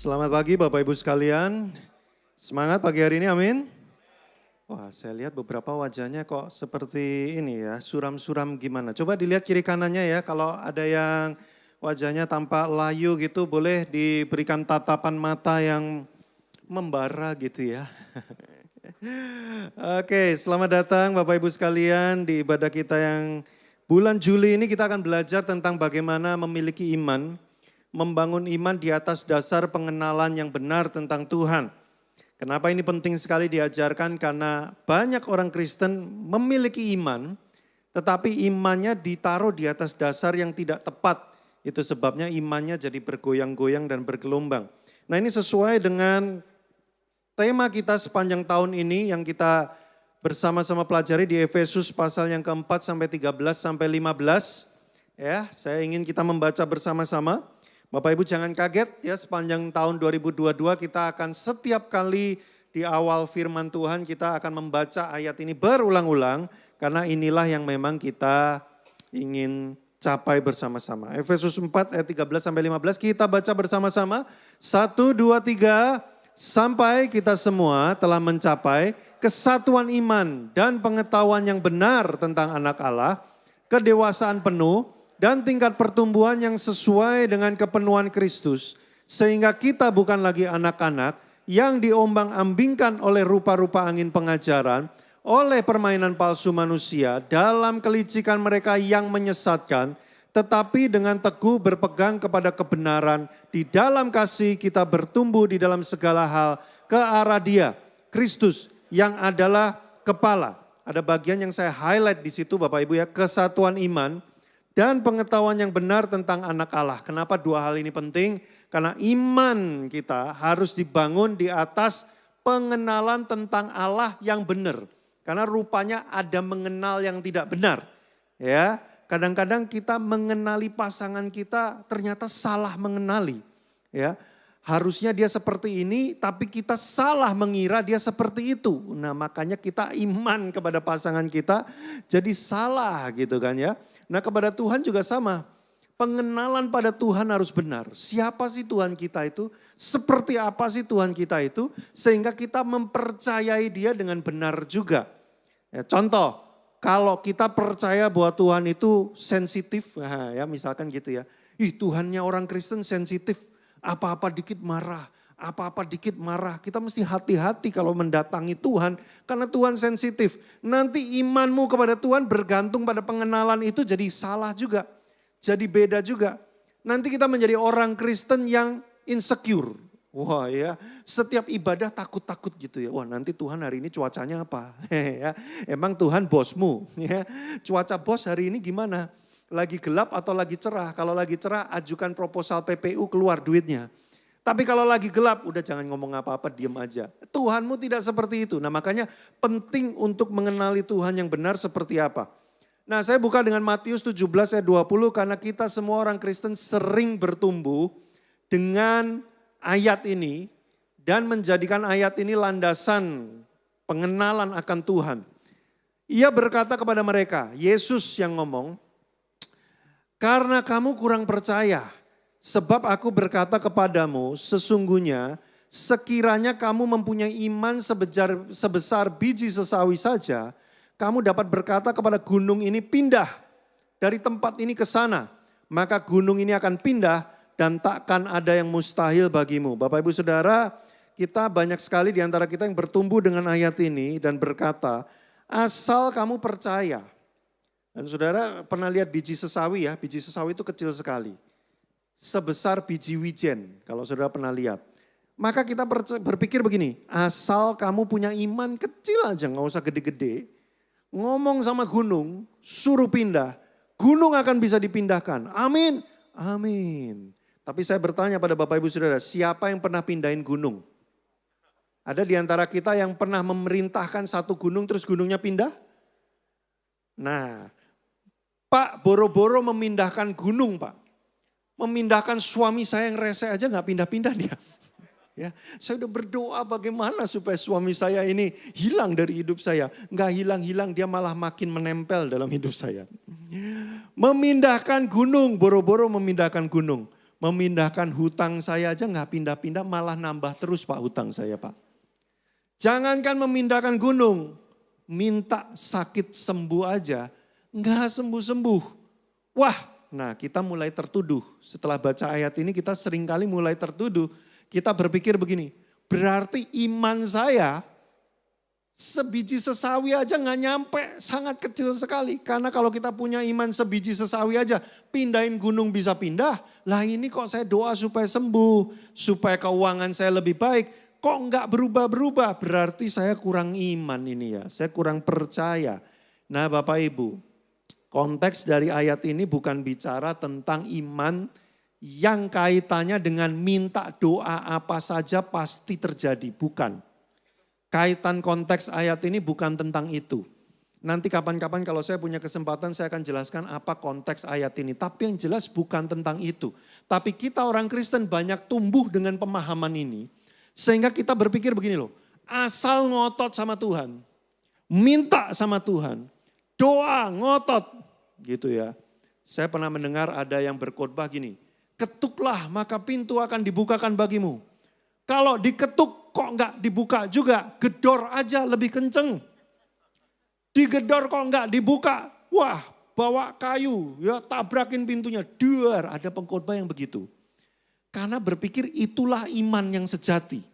Selamat pagi Bapak Ibu sekalian. Semangat pagi hari ini, amin. Wah, saya lihat beberapa wajahnya kok seperti ini ya, suram-suram gimana. Coba dilihat kiri kanannya ya, kalau ada yang wajahnya tampak layu gitu, boleh diberikan tatapan mata yang membara gitu ya. Oke, selamat datang Bapak Ibu sekalian di ibadah kita yang bulan Juli ini kita akan belajar tentang bagaimana memiliki iman. Membangun iman di atas dasar pengenalan yang benar tentang Tuhan. Kenapa ini penting sekali diajarkan? Karena banyak orang Kristen memiliki iman, tetapi imannya ditaruh di atas dasar yang tidak tepat. Itu sebabnya imannya jadi bergoyang-goyang dan bergelombang. Nah, ini sesuai dengan tema kita sepanjang tahun ini yang kita bersama-sama pelajari di Efesus pasal yang keempat sampai 13 sampai 15. Ya, saya ingin kita membaca bersama-sama. Bapak Ibu jangan kaget ya, sepanjang tahun 2022 kita akan setiap kali di awal firman Tuhan kita akan membaca ayat ini berulang-ulang. Karena inilah yang memang kita ingin capai bersama-sama. Efesus 4 ayat 13 sampai 15 kita baca bersama-sama. 1, 2, 3 sampai kita semua telah mencapai kesatuan iman dan pengetahuan yang benar tentang anak Allah, kedewasaan penuh, dan tingkat pertumbuhan yang sesuai dengan kepenuhan Kristus. Sehingga kita bukan lagi anak-anak yang diombang-ambingkan oleh rupa-rupa angin pengajaran, oleh permainan palsu manusia dalam kelicikan mereka yang menyesatkan, tetapi dengan teguh berpegang kepada kebenaran, di dalam kasih kita bertumbuh di dalam segala hal ke arah Dia, Kristus yang adalah kepala. Ada bagian yang saya highlight di situ Bapak Ibu ya, kesatuan iman dan pengetahuan yang benar tentang anak Allah. Kenapa dua hal ini penting? Karena iman kita harus dibangun di atas pengenalan tentang Allah yang benar. Karena rupanya ada mengenal yang tidak benar. Ya, kadang-kadang kita mengenali pasangan kita ternyata salah mengenali. Ya, harusnya dia seperti ini tapi kita salah mengira dia seperti itu. Nah, makanya kita iman kepada pasangan kita jadi salah gitu kan ya. Nah, kepada Tuhan juga sama. Pengenalan pada Tuhan harus benar. Siapa sih Tuhan kita itu? Seperti apa sih Tuhan kita itu? Sehingga kita mempercayai Dia dengan benar juga. Ya, contoh, kalau kita percaya bahwa Tuhan itu sensitif, nah, ya misalkan gitu ya. Ih, Tuhannya orang Kristen sensitif, apa-apa dikit marah. Apa-apa dikit marah, kita mesti hati-hati kalau mendatangi Tuhan. Karena Tuhan sensitif. Nanti imanmu kepada Tuhan bergantung pada pengenalan itu jadi salah juga. Jadi beda juga. Nanti kita menjadi orang Kristen yang insecure. Wah ya, setiap ibadah takut-takut gitu ya. Wah nanti Tuhan hari ini cuacanya apa? Ya, emang Tuhan bosmu. Ya. Cuaca bos hari ini gimana? Lagi gelap atau lagi cerah? Kalau lagi cerah ajukan proposal PPU keluar duitnya. Tapi kalau lagi gelap, udah jangan ngomong apa-apa, diam aja. Tuhanmu tidak seperti itu. Nah makanya penting untuk mengenali Tuhan yang benar seperti apa. Nah saya buka dengan Matius 17 ayat 20 karena kita semua orang Kristen sering bertumbuh dengan ayat ini. Dan menjadikan ayat ini landasan pengenalan akan Tuhan. Ia berkata kepada mereka, Yesus yang ngomong, karena kamu kurang percaya. Sebab aku berkata kepadamu, sesungguhnya sekiranya kamu mempunyai iman sebesar biji sesawi saja, kamu dapat berkata kepada gunung ini pindah dari tempat ini ke sana. Maka gunung ini akan pindah dan takkan ada yang mustahil bagimu. Bapak Ibu Saudara, kita banyak sekali di antara kita yang bertumbuh dengan ayat ini dan berkata, asal kamu percaya. Dan saudara pernah lihat biji sesawi ya, biji sesawi itu kecil sekali. Sebesar biji wijen, kalau saudara pernah lihat. Maka kita berpikir begini, asal kamu punya iman kecil aja, gak usah gede-gede. Ngomong sama gunung, suruh pindah, gunung akan bisa dipindahkan. Amin, amin. Tapi saya bertanya pada Bapak Ibu Saudara, siapa yang pernah pindahin gunung? Ada di antara kita yang pernah memerintahkan satu gunung terus gunungnya pindah? Nah, Pak boro-boro memindahkan gunung Pak. Memindahkan suami saya yang rese aja gak pindah-pindah dia. Ya, saya udah berdoa bagaimana supaya suami saya ini hilang dari hidup saya. Gak hilang-hilang, dia malah makin menempel dalam hidup saya. Memindahkan gunung, boro-boro memindahkan gunung. Memindahkan hutang saya aja nggak pindah-pindah, malah nambah terus Pak hutang saya Pak. Jangankan memindahkan gunung, minta sakit sembuh aja, nggak sembuh-sembuh. Wah, nah kita mulai tertuduh. Setelah baca ayat ini kita seringkali mulai tertuduh. Kita berpikir begini, berarti iman saya sebiji sesawi aja nggak nyampe, sangat kecil sekali. Karena kalau kita punya iman sebiji sesawi aja, pindahin gunung bisa pindah. Lah ini kok saya doa supaya sembuh, supaya keuangan saya lebih baik. Kok nggak berubah-berubah? Berarti saya kurang iman ini ya, saya kurang percaya. Nah Bapak Ibu, konteks dari ayat ini bukan bicara tentang iman yang kaitannya dengan minta doa apa saja pasti terjadi, bukan. Kaitan konteks ayat ini bukan tentang itu. Nanti kapan-kapan kalau saya punya kesempatan saya akan jelaskan apa konteks ayat ini. Tapi yang jelas bukan tentang itu. Tapi kita orang Kristen banyak tumbuh dengan pemahaman ini. Sehingga kita berpikir begini loh. Asal ngotot sama Tuhan. Minta sama Tuhan. Doa ngotot. Gitu ya. Saya pernah mendengar ada yang berkhotbah gini. Ketuklah maka pintu akan dibukakan bagimu. Kalau diketuk kok enggak dibuka juga, gedor aja lebih kenceng. Digedor kok enggak dibuka, wah bawa kayu, ya tabrakin pintunya, duar. Ada pengkhotbah yang begitu. Karena berpikir itulah iman yang sejati.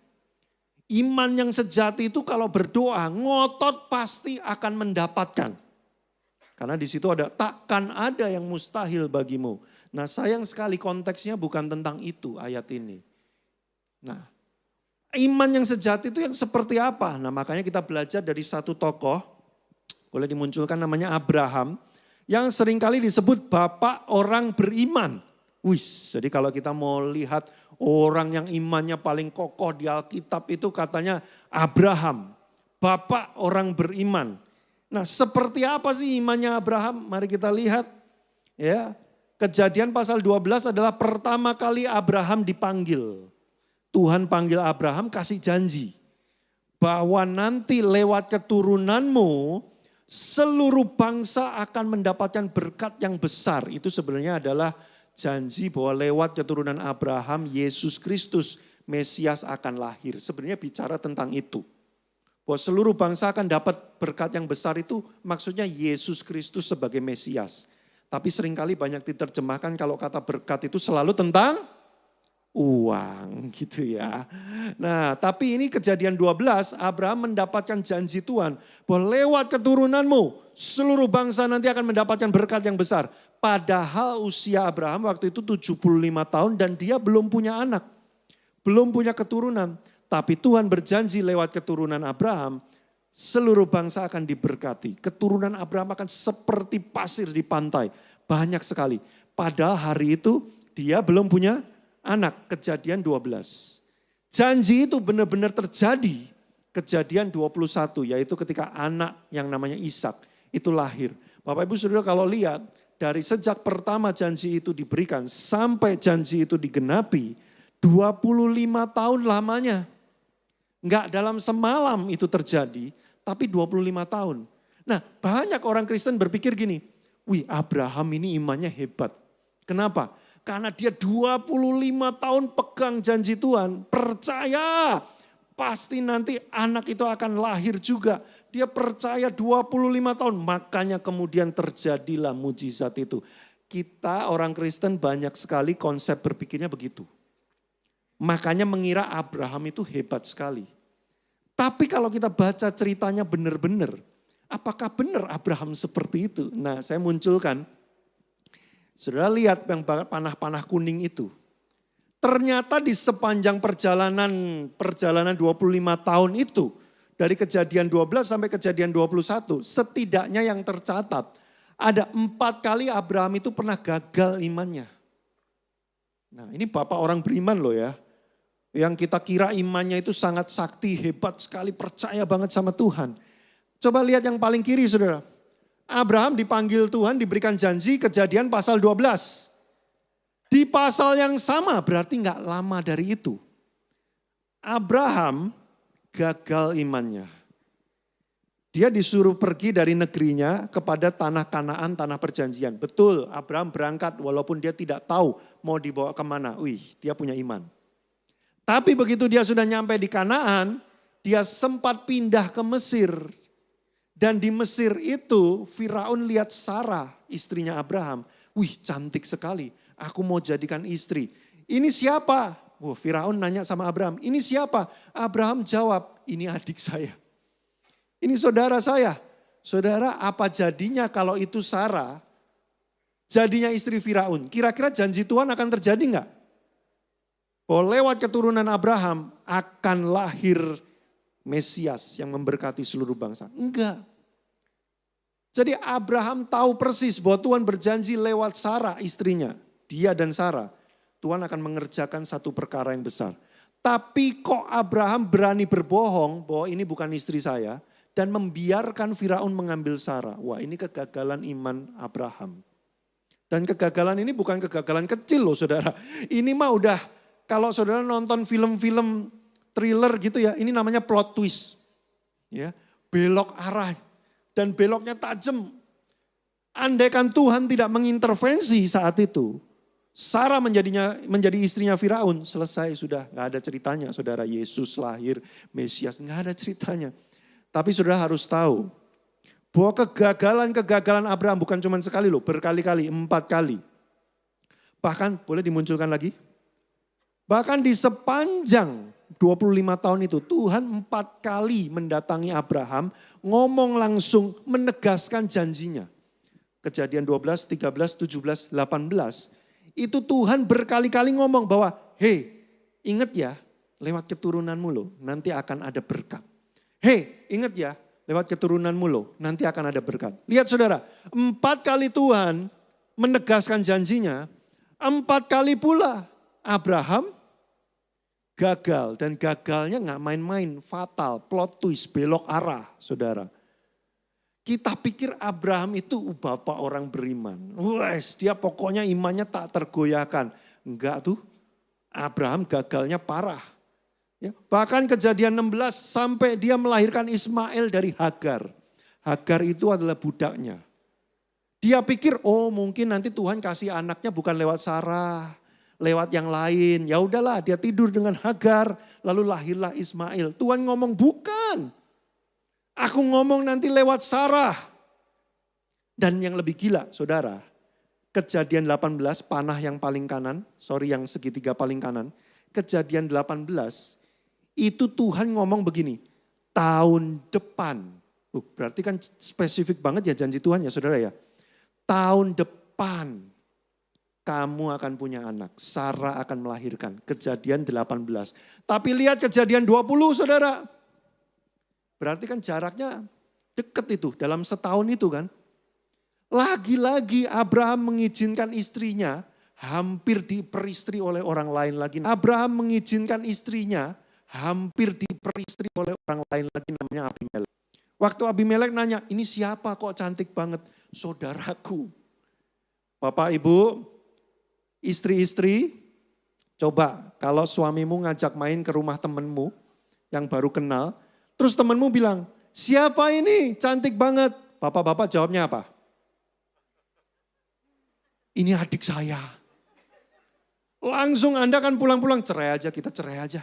Iman yang sejati itu kalau berdoa, ngotot pasti akan mendapatkan. Karena di situ ada, takkan ada yang mustahil bagimu. Nah sayang sekali konteksnya bukan tentang itu ayat ini. Nah, iman yang sejati itu yang seperti apa? Nah makanya kita belajar dari satu tokoh, boleh dimunculkan namanya Abraham, yang seringkali disebut bapak orang beriman. Jadi kalau kita mau lihat orang yang imannya paling kokoh di Alkitab itu katanya Abraham, bapak orang beriman. Nah seperti apa sih imannya Abraham? Mari kita lihat. Ya, Kejadian pasal 12 adalah pertama kali Abraham dipanggil. Tuhan panggil Abraham kasih janji bahwa nanti lewat keturunanmu seluruh bangsa akan mendapatkan berkat yang besar. Itu sebenarnya adalah janji bahwa lewat keturunan Abraham Yesus Kristus Mesias akan lahir. Sebenarnya bicara tentang itu. Bahwa seluruh bangsa akan dapat berkat yang besar itu maksudnya Yesus Kristus sebagai Mesias. Tapi seringkali banyak diterjemahkan kalau kata berkat itu selalu tentang uang gitu ya. Nah tapi ini Kejadian 12 Abraham mendapatkan janji Tuhan bahwa lewat keturunanmu seluruh bangsa nanti akan mendapatkan berkat yang besar. Padahal usia Abraham waktu itu 75 tahun dan dia belum punya anak. Belum punya keturunan. Tapi Tuhan berjanji lewat keturunan Abraham seluruh bangsa akan diberkati. Keturunan Abraham akan seperti pasir di pantai. Banyak sekali. Padahal hari itu dia belum punya anak. Kejadian 12. Janji itu benar-benar terjadi. Kejadian 21 yaitu ketika anak yang namanya Ishak itu lahir. Bapak Ibu Saudara kalau lihat dari sejak pertama janji itu diberikan sampai janji itu digenapi 25 tahun lamanya. Enggak dalam semalam itu terjadi tapi 25 tahun. Nah banyak orang Kristen berpikir gini, wih Abraham ini imannya hebat. Kenapa? Karena dia 25 tahun pegang janji Tuhan, percaya pasti nanti anak itu akan lahir juga. Dia percaya 25 tahun, makanya kemudian terjadilah mujizat itu. Kita orang Kristen banyak sekali konsep berpikirnya begitu. Makanya mengira Abraham itu hebat sekali. Tapi kalau kita baca ceritanya benar-benar, apakah benar Abraham seperti itu? Nah saya munculkan. Saudara lihat yang panah-panah kuning itu. Ternyata di sepanjang perjalanan 25 tahun itu. Dari Kejadian 12 sampai Kejadian 21. Setidaknya yang tercatat. Ada 4 kali Abraham itu pernah gagal imannya. Nah ini bapak orang beriman loh ya. Yang kita kira imannya itu sangat sakti, hebat sekali, percaya banget sama Tuhan. Coba lihat yang paling kiri saudara. Abraham dipanggil Tuhan, diberikan janji, Kejadian pasal 12. Di pasal yang sama berarti nggak lama dari itu. Abraham gagal imannya. Dia disuruh pergi dari negerinya kepada tanah Kanaan, tanah perjanjian. Betul, Abraham berangkat walaupun dia tidak tahu mau dibawa kemana. Wih, dia punya iman. Tapi begitu dia sudah nyampe di Kanaan, dia sempat pindah ke Mesir. Dan di Mesir itu Firaun lihat Sarah, istrinya Abraham. Wih, cantik sekali. Aku mau jadikan istri. Ini siapa? Wah, Firaun nanya sama Abraham, ini siapa? Abraham jawab, ini adik saya. Ini saudara saya. Saudara, apa jadinya kalau itu Sarah jadinya istri Firaun? Kira-kira janji Tuhan akan terjadi enggak? Bahwa lewat keturunan Abraham akan lahir Mesias yang memberkati seluruh bangsa. Enggak. Jadi Abraham tahu persis bahwa Tuhan berjanji lewat Sarah istrinya. Dia dan Sarah. Tuhan akan mengerjakan satu perkara yang besar. Tapi kok Abraham berani berbohong bahwa ini bukan istri saya. Dan membiarkan Firaun mengambil Sarah. Wah, ini kegagalan iman Abraham. Dan kegagalan ini bukan kegagalan kecil loh saudara. Ini mah udah, kalau saudara nonton film-film thriller gitu ya, ini namanya plot twist. Ya, belok arah dan beloknya tajam. Andaikan Tuhan tidak mengintervensi saat itu, Sarah menjadi istrinya Firaun, selesai sudah, nggak ada ceritanya saudara. Yesus lahir, Mesias, nggak ada ceritanya. Tapi saudara harus tahu bahwa kegagalan Abraham bukan cuma sekali loh, berkali-kali, 4 kali. Bahkan boleh dimunculkan lagi. Bahkan di sepanjang 25 tahun itu Tuhan 4 kali mendatangi Abraham, ngomong langsung menegaskan janjinya. Kejadian 12, 13, 17, 18. Itu Tuhan berkali-kali ngomong bahwa, hei ingat ya lewat keturunanmu loh nanti akan ada berkat. Hei, ingat ya, lewat keturunanmu loh, nanti akan ada berkat. Lihat saudara, 4 kali Tuhan menegaskan janjinya, 4 kali pula Abraham gagal. Dan gagalnya gak main-main, fatal, plot twist, belok arah saudara. Kita pikir Abraham itu bapak orang beriman. Wes, dia pokoknya imannya tak tergoyahkan. Enggak tuh, Abraham gagalnya parah. Ya, bahkan kejadian 16 sampai dia melahirkan Ismail dari Hagar. Hagar itu adalah budaknya. Dia pikir oh mungkin nanti Tuhan kasih anaknya bukan lewat Sarah, lewat yang lain. Ya udahlah dia tidur dengan Hagar lalu lahirlah Ismail. Tuhan ngomong bukan. Aku ngomong nanti lewat Sarah. Dan yang lebih gila saudara, Kejadian 18 panah yang paling kanan, yang segitiga paling kanan. Kejadian 18 itu Tuhan ngomong begini, tahun depan. Berarti kan spesifik banget ya janji Tuhan ya saudara ya. Tahun depan kamu akan punya anak, Sarah akan melahirkan. Kejadian 18. Tapi lihat kejadian 20 saudara. Berarti kan jaraknya deket itu, dalam setahun itu kan. Lagi-lagi Abraham mengizinkan istrinya hampir diperistri oleh orang lain lagi. Abraham mengizinkan istrinya hampir diperistri oleh orang lain lagi namanya Abimelek. Waktu Abimelek nanya, ini siapa kok cantik banget? Saudaraku. Bapak Ibu, istri-istri, coba kalau suamimu ngajak main ke rumah temenmu yang baru kenal, terus temenmu bilang, siapa ini cantik banget? Bapak-bapak jawabnya apa? Ini adik saya. Langsung Anda kan pulang-pulang, cerai aja, kita cerai aja.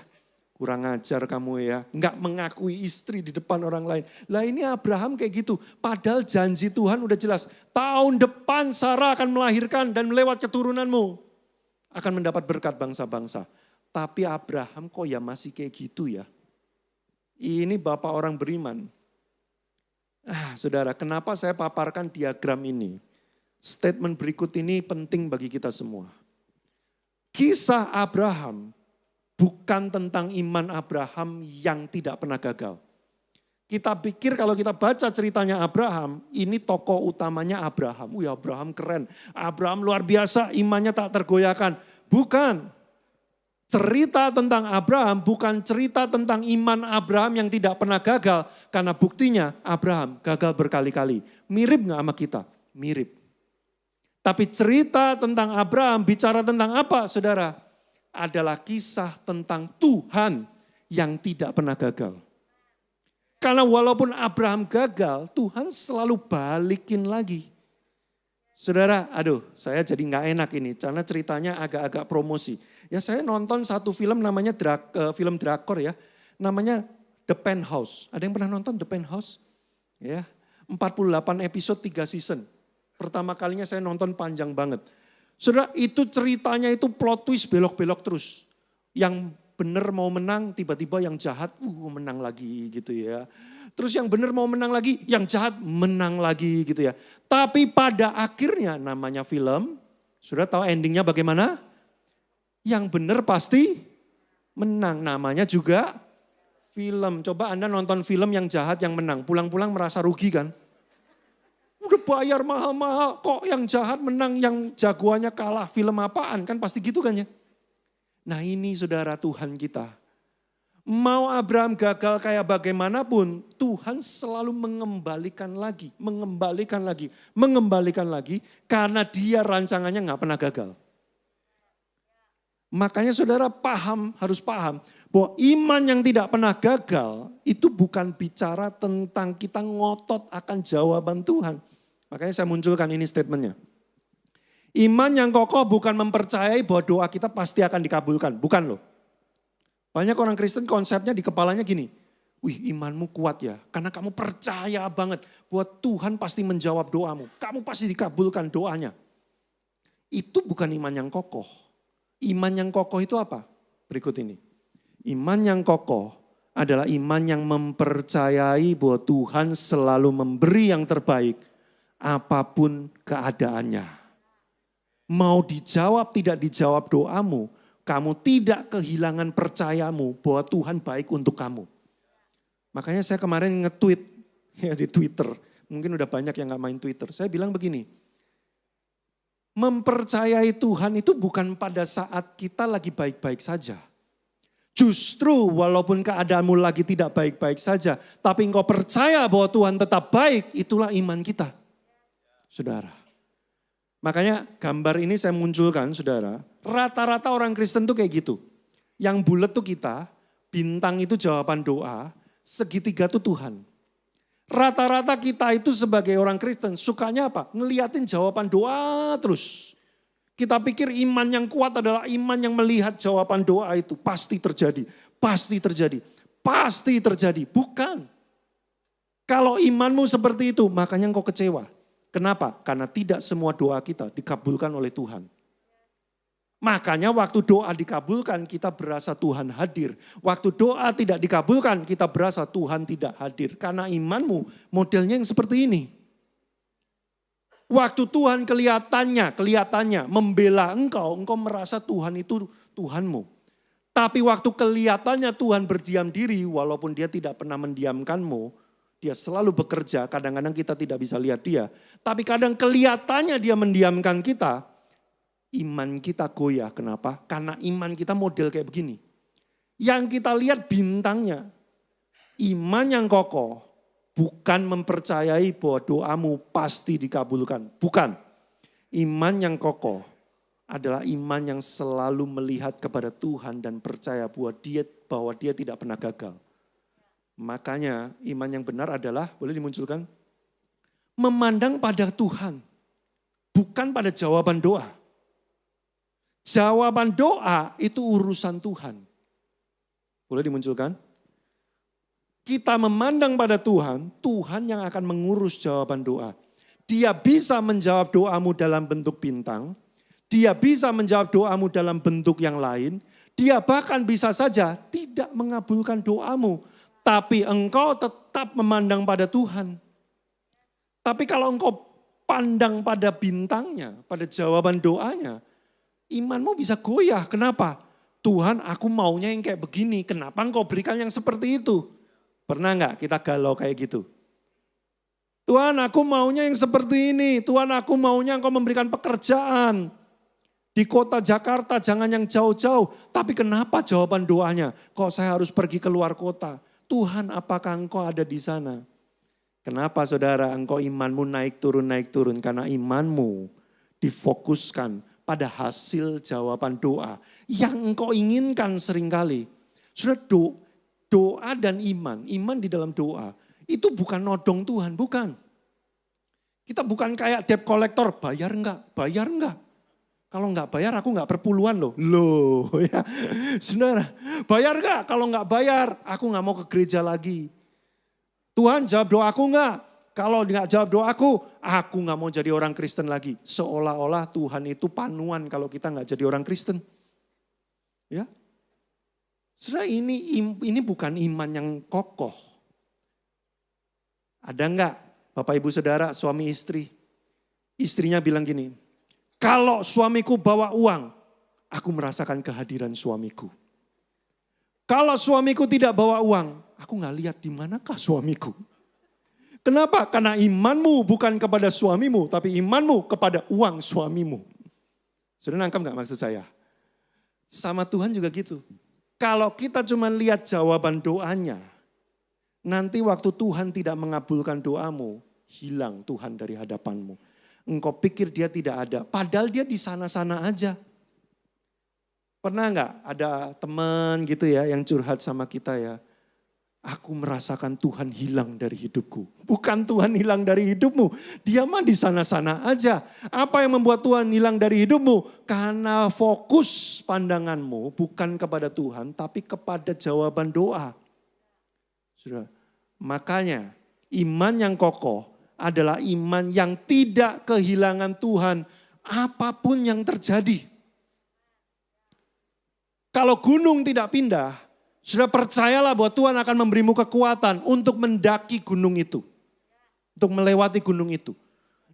Kurang ajar kamu ya, enggak mengakui istri di depan orang lain. Lah ini Abraham kayak gitu, padahal janji Tuhan udah jelas. Tahun depan Sarah akan melahirkan dan lewat keturunanmu akan mendapat berkat bangsa-bangsa. Tapi Abraham kok ya masih kayak gitu ya. Ini bapak orang beriman. Saudara, kenapa saya paparkan diagram ini? Statement berikut ini penting bagi kita semua. Kisah Abraham bukan tentang iman Abraham yang tidak pernah gagal. Kita pikir kalau kita baca ceritanya Abraham, ini tokoh utamanya Abraham. Wih, Abraham keren, Abraham luar biasa, imannya tak tergoyahkan. Bukan. Cerita tentang Abraham bukan cerita tentang iman Abraham yang tidak pernah gagal. Karena buktinya Abraham gagal berkali-kali. Mirip gak sama kita? Mirip. Tapi cerita tentang Abraham bicara tentang apa saudara? Adalah kisah tentang Tuhan yang tidak pernah gagal. Karena walaupun Abraham gagal, Tuhan selalu balikin lagi. Saudara, saya jadi nggak enak ini, karena ceritanya agak-agak promosi. Ya saya nonton satu film namanya film drakor ya, namanya The Penthouse. Ada yang pernah nonton The Penthouse? Ya, 48 episode 3 season. Pertama kalinya saya nonton panjang banget. Saudara, itu ceritanya itu plot twist belok-belok terus. Yang benar mau menang, tiba-tiba yang jahat menang lagi gitu ya. Terus yang benar mau menang lagi, yang jahat menang lagi gitu ya. Tapi pada akhirnya namanya film, sudah tahu endingnya bagaimana? Yang benar pasti menang, namanya juga film. Coba Anda nonton film yang jahat yang menang, pulang-pulang merasa rugi kan? Udah bayar mahal-mahal, kok yang jahat menang, yang jagoannya kalah, film apaan? Kan pasti gitu kan ya. Nah ini saudara Tuhan kita. Mau Abraham gagal kayak bagaimanapun, Tuhan selalu mengembalikan lagi, karena dia rancangannya gak pernah gagal. Makanya saudara harus paham bahwa iman yang tidak pernah gagal itu bukan bicara tentang kita ngotot akan jawaban Tuhan. Makanya saya munculkan ini statementnya. Iman yang kokoh bukan mempercayai bahwa doa kita pasti akan dikabulkan, bukan loh. Banyak orang Kristen konsepnya di kepalanya gini, wih imanmu kuat ya, karena kamu percaya banget bahwa Tuhan pasti menjawab doamu, kamu pasti dikabulkan doanya. Itu bukan iman yang kokoh. Iman yang kokoh itu apa? Berikut ini. Iman yang kokoh adalah iman yang mempercayai bahwa Tuhan selalu memberi yang terbaik apapun keadaannya. Mau dijawab tidak dijawab doamu, kamu tidak kehilangan percayamu bahwa Tuhan baik untuk kamu. Makanya saya kemarin nge-tweet ya di Twitter. Mungkin udah banyak yang gak main Twitter. Saya bilang begini, mempercayai Tuhan itu bukan pada saat kita lagi baik-baik saja. Justru walaupun keadaanmu lagi tidak baik-baik saja, tapi engkau percaya bahwa Tuhan tetap baik, itulah iman kita. Saudara. Makanya gambar ini saya munculkan saudara, rata-rata orang Kristen tuh kayak gitu. Yang bulat tuh kita, bintang itu jawaban doa, segitiga tuh Tuhan. Rata-rata kita itu sebagai orang Kristen sukanya apa? Ngeliatin jawaban doa terus. Kita pikir iman yang kuat adalah iman yang melihat jawaban doa itu pasti terjadi, pasti terjadi, pasti terjadi. Bukan. Kalau imanmu seperti itu, makanya engkau kecewa. Kenapa? Karena tidak semua doa kita dikabulkan oleh Tuhan. Makanya waktu doa dikabulkan kita berasa Tuhan hadir. Waktu doa tidak dikabulkan kita berasa Tuhan tidak hadir. Karena imanmu modelnya yang seperti ini. Waktu Tuhan kelihatannya membela engkau merasa Tuhan itu Tuhanmu. Tapi waktu kelihatannya Tuhan berdiam diri walaupun dia tidak pernah mendiamkanmu. Dia selalu bekerja, kadang-kadang kita tidak bisa lihat dia. Tapi kadang kelihatannya dia mendiamkan kita, iman kita goyah. Kenapa? Karena iman kita model kayak begini. Yang kita lihat bintangnya. Iman yang kokoh bukan mempercayai bahwa doamu pasti dikabulkan. Bukan. Iman yang kokoh adalah iman yang selalu melihat kepada Tuhan dan percaya bahwa dia tidak pernah gagal. Makanya iman yang benar adalah, boleh dimunculkan? Memandang pada Tuhan, bukan pada jawaban doa. Jawaban doa itu urusan Tuhan. Boleh dimunculkan? Kita memandang pada Tuhan, Tuhan yang akan mengurus jawaban doa. Dia bisa menjawab doamu dalam bentuk bintang, dia bisa menjawab doamu dalam bentuk yang lain, dia bahkan bisa saja tidak mengabulkan doamu. Tapi engkau tetap memandang pada Tuhan. Tapi kalau engkau pandang pada bintangnya, pada jawaban doanya, imanmu bisa goyah. Kenapa? Tuhan, aku maunya yang kayak begini. Kenapa engkau berikan yang seperti itu? Pernah enggak kita galau kayak gitu? Tuhan, aku maunya yang seperti ini. Tuhan, aku maunya engkau memberikan pekerjaan. Di kota Jakarta, jangan yang jauh-jauh. Tapi kenapa jawaban doanya? Kok saya harus pergi ke luar kota? Tuhan, apakah engkau ada di sana? Kenapa saudara engkau imanmu naik turun? Karena imanmu difokuskan pada hasil jawaban doa yang engkau inginkan seringkali. Saudara, doa dan iman di dalam doa, itu bukan nodong Tuhan, bukan. Kita bukan kayak debt collector, bayar enggak. Kalau enggak bayar aku enggak perpuluhan loh. Loh ya, saudara, bayar enggak? Kalau enggak bayar, aku enggak mau ke gereja lagi. Tuhan jawab doaku enggak? Kalau enggak jawab doaku enggak mau jadi orang Kristen lagi. Seolah-olah Tuhan itu panuan kalau kita enggak jadi orang Kristen. Ya, saudara, ini bukan iman yang kokoh. Ada enggak Bapak Ibu Saudara, suami istri? Istrinya bilang gini, kalau suamiku bawa uang, aku merasakan kehadiran suamiku. Kalau suamiku tidak bawa uang, aku enggak lihat di manakah suamiku. Kenapa? Karena imanmu bukan kepada suamimu, tapi imanmu kepada uang suamimu. Sudah nangkap enggak maksud saya? Sama Tuhan juga gitu. Kalau kita cuma lihat jawaban doanya, nanti waktu Tuhan tidak mengabulkan doamu, hilang Tuhan dari hadapanmu. Engkau pikir dia tidak ada, padahal dia di sana-sana aja. Pernah enggak ada teman gitu ya yang curhat sama kita ya, aku merasakan Tuhan hilang dari hidupku. Bukan Tuhan hilang dari hidupmu, dia mah di sana-sana aja. Apa yang membuat Tuhan hilang dari hidupmu? Karena fokus pandanganmu bukan kepada Tuhan, tapi kepada jawaban doa. Sudah. Makanya iman yang kokoh adalah iman yang tidak kehilangan Tuhan apapun yang terjadi. Kalau gunung tidak pindah, sudah percayalah bahwa Tuhan akan memberimu kekuatan untuk mendaki gunung itu. Untuk melewati gunung itu.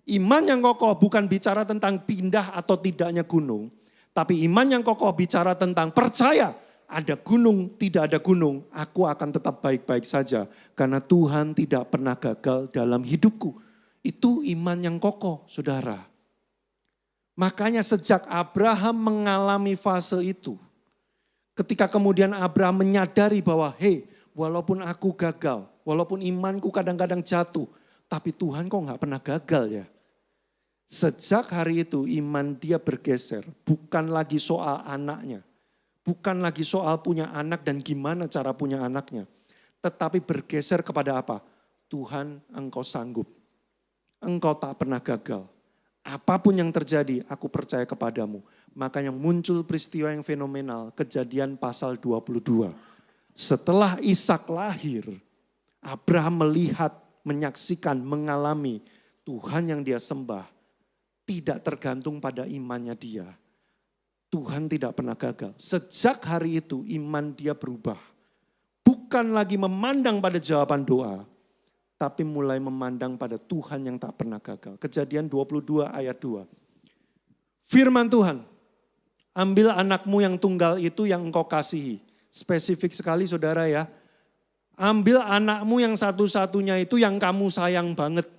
Iman yang kokoh bukan bicara tentang pindah atau tidaknya gunung. Tapi iman yang kokoh bicara tentang percaya. Ada gunung, tidak ada gunung, aku akan tetap baik-baik saja. Karena Tuhan tidak pernah gagal dalam hidupku. Itu iman yang kokoh, saudara. Makanya sejak Abraham mengalami fase itu, ketika kemudian Abraham menyadari bahwa, walaupun aku gagal, walaupun imanku kadang-kadang jatuh, tapi Tuhan kok gak pernah gagal ya. Sejak hari itu iman dia bergeser, bukan lagi soal anaknya. Bukan lagi soal punya anak dan gimana cara punya anaknya. Tetapi bergeser kepada apa? Tuhan, engkau sanggup. Engkau tak pernah gagal. Apapun yang terjadi, aku percaya kepadamu. Makanya muncul peristiwa yang fenomenal, Kejadian pasal 22. Setelah Ishak lahir, Abraham melihat, menyaksikan, mengalami Tuhan yang dia sembah. Tidak tergantung pada imannya dia. Tuhan tidak pernah gagal. Sejak hari itu iman dia berubah. Bukan lagi memandang pada jawaban doa. Tapi mulai memandang pada Tuhan yang tak pernah gagal. Kejadian 22 ayat 2. Firman Tuhan, ambil anakmu yang tunggal itu yang engkau kasihi. Spesifik sekali saudara ya. Ambil anakmu yang satu-satunya itu yang kamu sayang banget.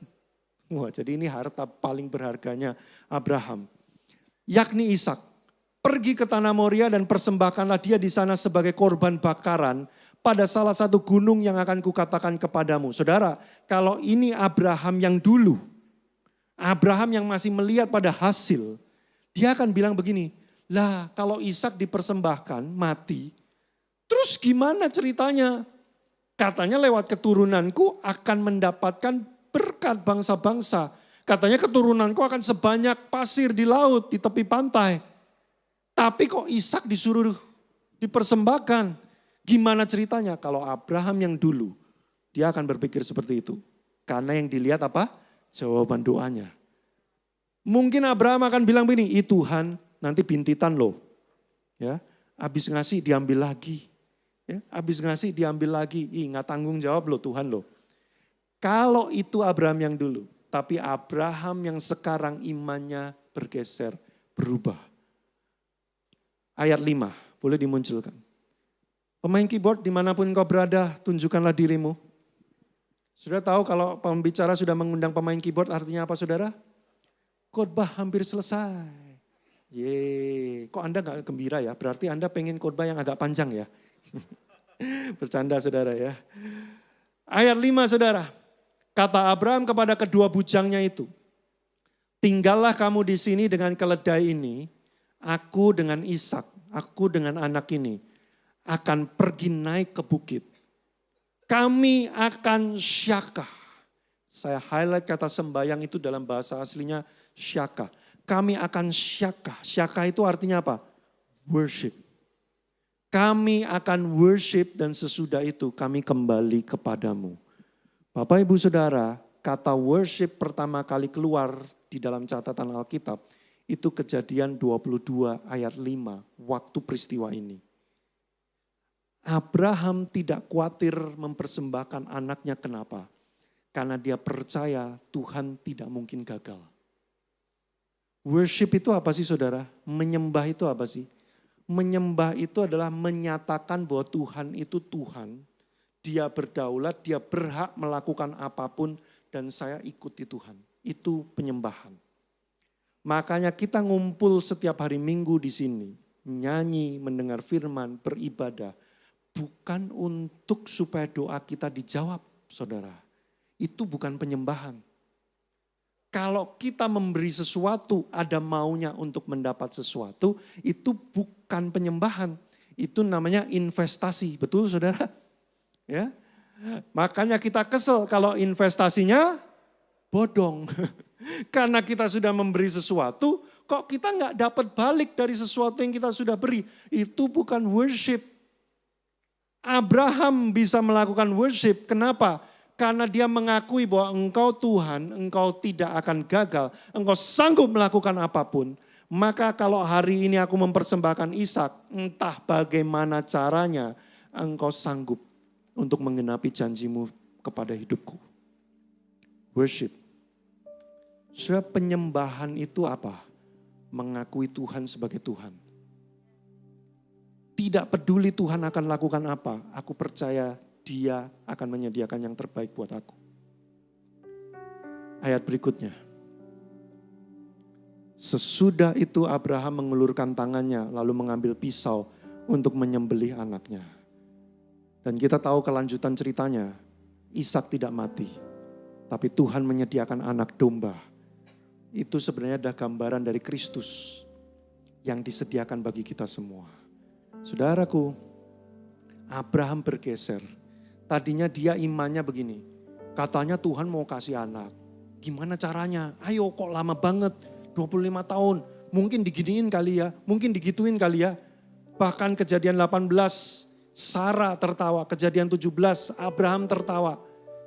Wah, jadi ini harta paling berharganya Abraham. Yakni Ishak. Pergi ke tanah Moria dan persembahkanlah dia di sana sebagai korban bakaran pada salah satu gunung yang akan kukatakan kepadamu. Saudara, kalau ini Abraham yang dulu, Abraham yang masih melihat pada hasil, dia akan bilang begini, lah kalau Ishak dipersembahkan mati, terus gimana ceritanya? Katanya lewat keturunanku akan mendapatkan berkat bangsa-bangsa. Katanya keturunanku akan sebanyak pasir di laut, di tepi pantai. Tapi kok Ishak disuruh dipersembahkan. Gimana ceritanya? Kalau Abraham yang dulu, dia akan berpikir seperti itu. Karena yang dilihat apa? Jawaban doanya. Mungkin Abraham akan bilang begini, Tuhan nanti bintitan loh. Ya, habis ngasih diambil lagi. Ya, habis ngasih diambil lagi. Nggak tanggung jawab loh Tuhan loh. Kalau itu Abraham yang dulu. Tapi Abraham yang sekarang imannya bergeser, berubah. Ayat 5, boleh dimunculkan. Pemain keyboard dimanapun kau berada, tunjukkanlah dirimu. Sudah tahu kalau pembicara sudah mengundang pemain keyboard artinya apa saudara? Khotbah hampir selesai. Yeay, kok Anda gak gembira ya? Berarti Anda pengen khotbah yang agak panjang ya? Bercanda saudara ya. Ayat 5 saudara. Kata Abraham kepada kedua bujangnya itu. Tinggallah kamu di sini dengan keledai ini. Aku dengan Ishak, aku dengan anak ini akan pergi naik ke bukit. Kami akan syaka. Saya highlight kata sembayang itu dalam bahasa aslinya syaka. Kami akan syaka. Syaka itu artinya apa? Worship. Kami akan worship dan sesudah itu kami kembali kepadamu. Bapak Ibu Saudara, kata worship pertama kali keluar di dalam catatan Alkitab itu Kejadian 22 ayat 5 waktu peristiwa ini. Abraham tidak khawatir mempersembahkan anaknya, kenapa? Karena dia percaya Tuhan tidak mungkin gagal. Worship itu apa sih saudara? Menyembah itu apa sih? Menyembah itu adalah menyatakan bahwa Tuhan itu Tuhan. Dia berdaulat, dia berhak melakukan apapun dan saya ikuti Tuhan. Itu penyembahan. Makanya kita ngumpul setiap hari Minggu di sini. Nyanyi, mendengar firman, beribadah. Bukan untuk supaya doa kita dijawab, saudara. Itu bukan penyembahan. Kalau kita memberi sesuatu, ada maunya untuk mendapat sesuatu, itu bukan penyembahan. Itu namanya investasi, betul saudara? Ya, makanya kita kesel kalau investasinya bodong. Karena kita sudah memberi sesuatu, kok kita nggak dapat balik dari sesuatu yang kita sudah beri. Itu bukan worship. Abraham bisa melakukan worship, kenapa? Karena dia mengakui bahwa engkau Tuhan, engkau tidak akan gagal, engkau sanggup melakukan apapun. Maka kalau hari ini aku mempersembahkan Ishak, entah bagaimana caranya, engkau sanggup untuk menggenapi janjimu kepada hidupku. Worship. Saudara, penyembahan itu apa? Mengakui Tuhan sebagai Tuhan. Tidak peduli Tuhan akan lakukan apa, aku percaya Dia akan menyediakan yang terbaik buat aku. Ayat berikutnya. Sesudah itu Abraham mengulurkan tangannya lalu mengambil pisau untuk menyembelih anaknya. Dan kita tahu kelanjutan ceritanya, Ishak tidak mati. Tapi Tuhan menyediakan anak domba. Itu sebenarnya adalah gambaran dari Kristus yang disediakan bagi kita semua. Saudaraku, Abraham bergeser. Tadinya dia imannya begini, katanya Tuhan mau kasih anak. Gimana caranya? Ayo kok lama banget, 25 tahun. Mungkin diginiin kali ya, mungkin digituin kali ya. Bahkan Kejadian 18, Sarah tertawa. Kejadian 17, Abraham tertawa.